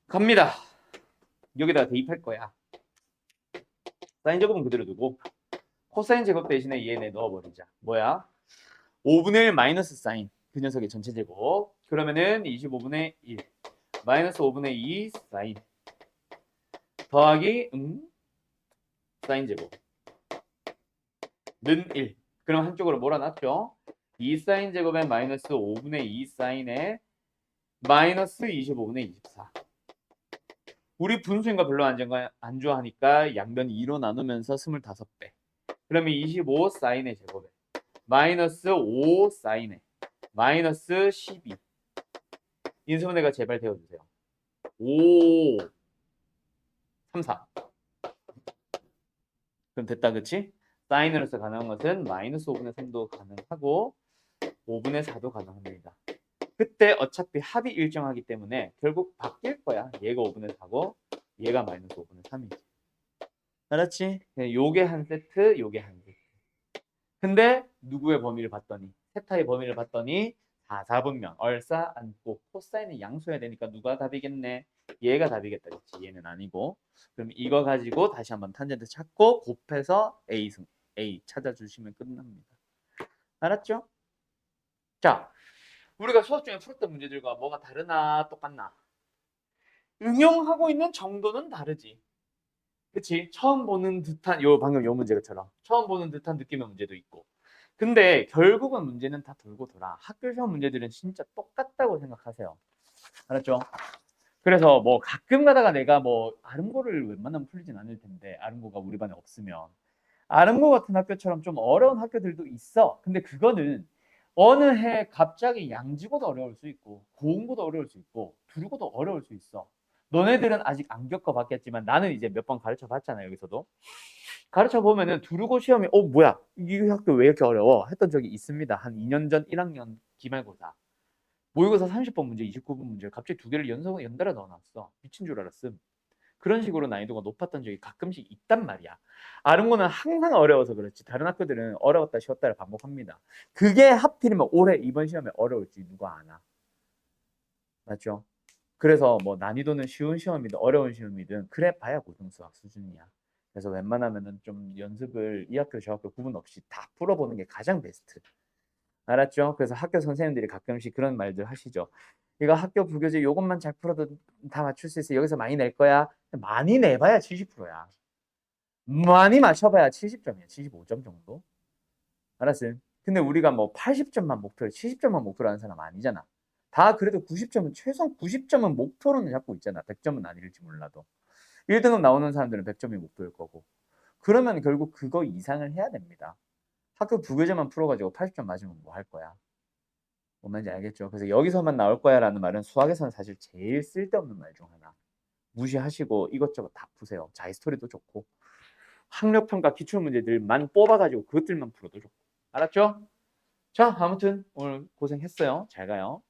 갑니다. 여기다가 대입할 거야. 사인 제곱은 그대로 두고 코사인 제곱 대신에 얘네 넣어버리자. 뭐야? 5분의 1 마이너스 사인. 그 녀석의 전체 제곱. 그러면은 25분의 1 마이너스 5분의 2 사인 더하기 사인 제곱 는 1. 그럼 한쪽으로 몰아놨죠. 2 사인 제곱에 마이너스 5분의 2 사인에 마이너스 25분의 24. 우리 분수인 거 별로 안 좋아하니까 양변 2로 나누면서 25배. 그러면 25 사인의 제곱에 마이너스 5 사인에 마이너스 12. 인수분해가 제발 되어주세요. 5 3 4. 그럼 됐다 그치? 사인으로서 가능한 것은 마이너스 5분의 3도 가능하고 5분의 4도 가능합니다. 그때 어차피 합이 일정하기 때문에 결국 바뀔 거야. 얘가 5분의 4고 얘가 마이너스 5분의 3이지. 알았지? 요게 한 세트, 요게 한 세트. 근데 누구의 범위를 봤더니 세타의 범위를 봤더니 4, 4분면 얼싸 안고 코사인이 양수해야 되니까 누가 답이겠네? 얘가 답이겠다. 그치? 얘는 아니고. 그럼 이거 가지고 다시 한번 탄젠트 찾고 곱해서 A승, A 찾아주시면 끝납니다. 알았죠? 자, 우리가 수업 중에 풀었던 문제들과 뭐가 다르나 똑같나? 응용하고 있는 정도는 다르지. 그치? 처음 보는 듯한 방금 요 문제처럼 처음 보는 듯한 느낌의 문제도 있고 근데 결국은 문제는 다 돌고 돌아. 학교 시험 문제들은 진짜 똑같다고 생각하세요. 알았죠? 그래서 뭐 가끔 가다가 내가 뭐 아름고를 웬만하면 풀리진 않을 텐데 아름고가 우리 반에 없으면 아름고 같은 학교처럼 좀 어려운 학교들도 있어. 근데 그거는 어느 해 갑자기 양지고도 어려울 수 있고 고흥고도 어려울 수 있고 두루고도 어려울 수 있어. 너네들은 아직 안 겪어봤겠지만 나는 이제 몇 번 가르쳐 봤잖아. 여기서도 가르쳐 보면은 두루고 시험이 뭐야 이 학교 왜 이렇게 어려워 했던 적이 있습니다. 한 2년 전 1학년 기말고사 모의고사 30번 문제 29분 문제를 갑자기 두 개를 연달아 넣어놨어. 미친 줄 알았음. 그런 식으로 난이도가 높았던 적이 가끔씩 있단 말이야. 아름고는 항상 어려워서 그렇지 다른 학교들은 어려웠다 쉬웠다를 반복합니다. 그게 하필이면 올해 이번 시험에 어려울지 누가 아나. 맞죠? 그래서 뭐 난이도는 쉬운 시험이든 어려운 시험이든 그래 봐야 고등수학 수준이야. 그래서 웬만하면은 좀 연습을 이 학교 저 학교 구분 없이 다 풀어보는 게 가장 베스트. 알았죠? 그래서 학교 선생님들이 가끔씩 그런 말들 하시죠. 이거 학교 부교재 요것만 잘 풀어도 다 맞출 수 있어. 여기서 많이 낼 거야. 많이 내봐야 70%야. 많이 맞춰봐야 70점이야. 75점 정도. 알았어요? 근데 우리가 뭐 80점만 목표로 70점만 목표로 하는 사람 아니잖아. 다 그래도 90점은 최소한 90점은 목표로는 잡고 있잖아. 100점은 아닐지 몰라도. 1등급 나오는 사람들은 100점이 목표일 거고. 그러면 결국 그거 이상을 해야 됩니다. 학교 부교재만 풀어가지고 80점 맞으면 뭐 할 거야? 뭔 말인지 알겠죠? 그래서 여기서만 나올 거야 라는 말은 수학에서는 사실 제일 쓸데없는 말 중 하나. 무시하시고 이것저것 다 푸세요. 자기스토리도 좋고 학력평가 기출문제들만 뽑아가지고 그것들만 풀어도 좋고. 알았죠? 자, 아무튼 오늘 고생했어요. 잘 가요.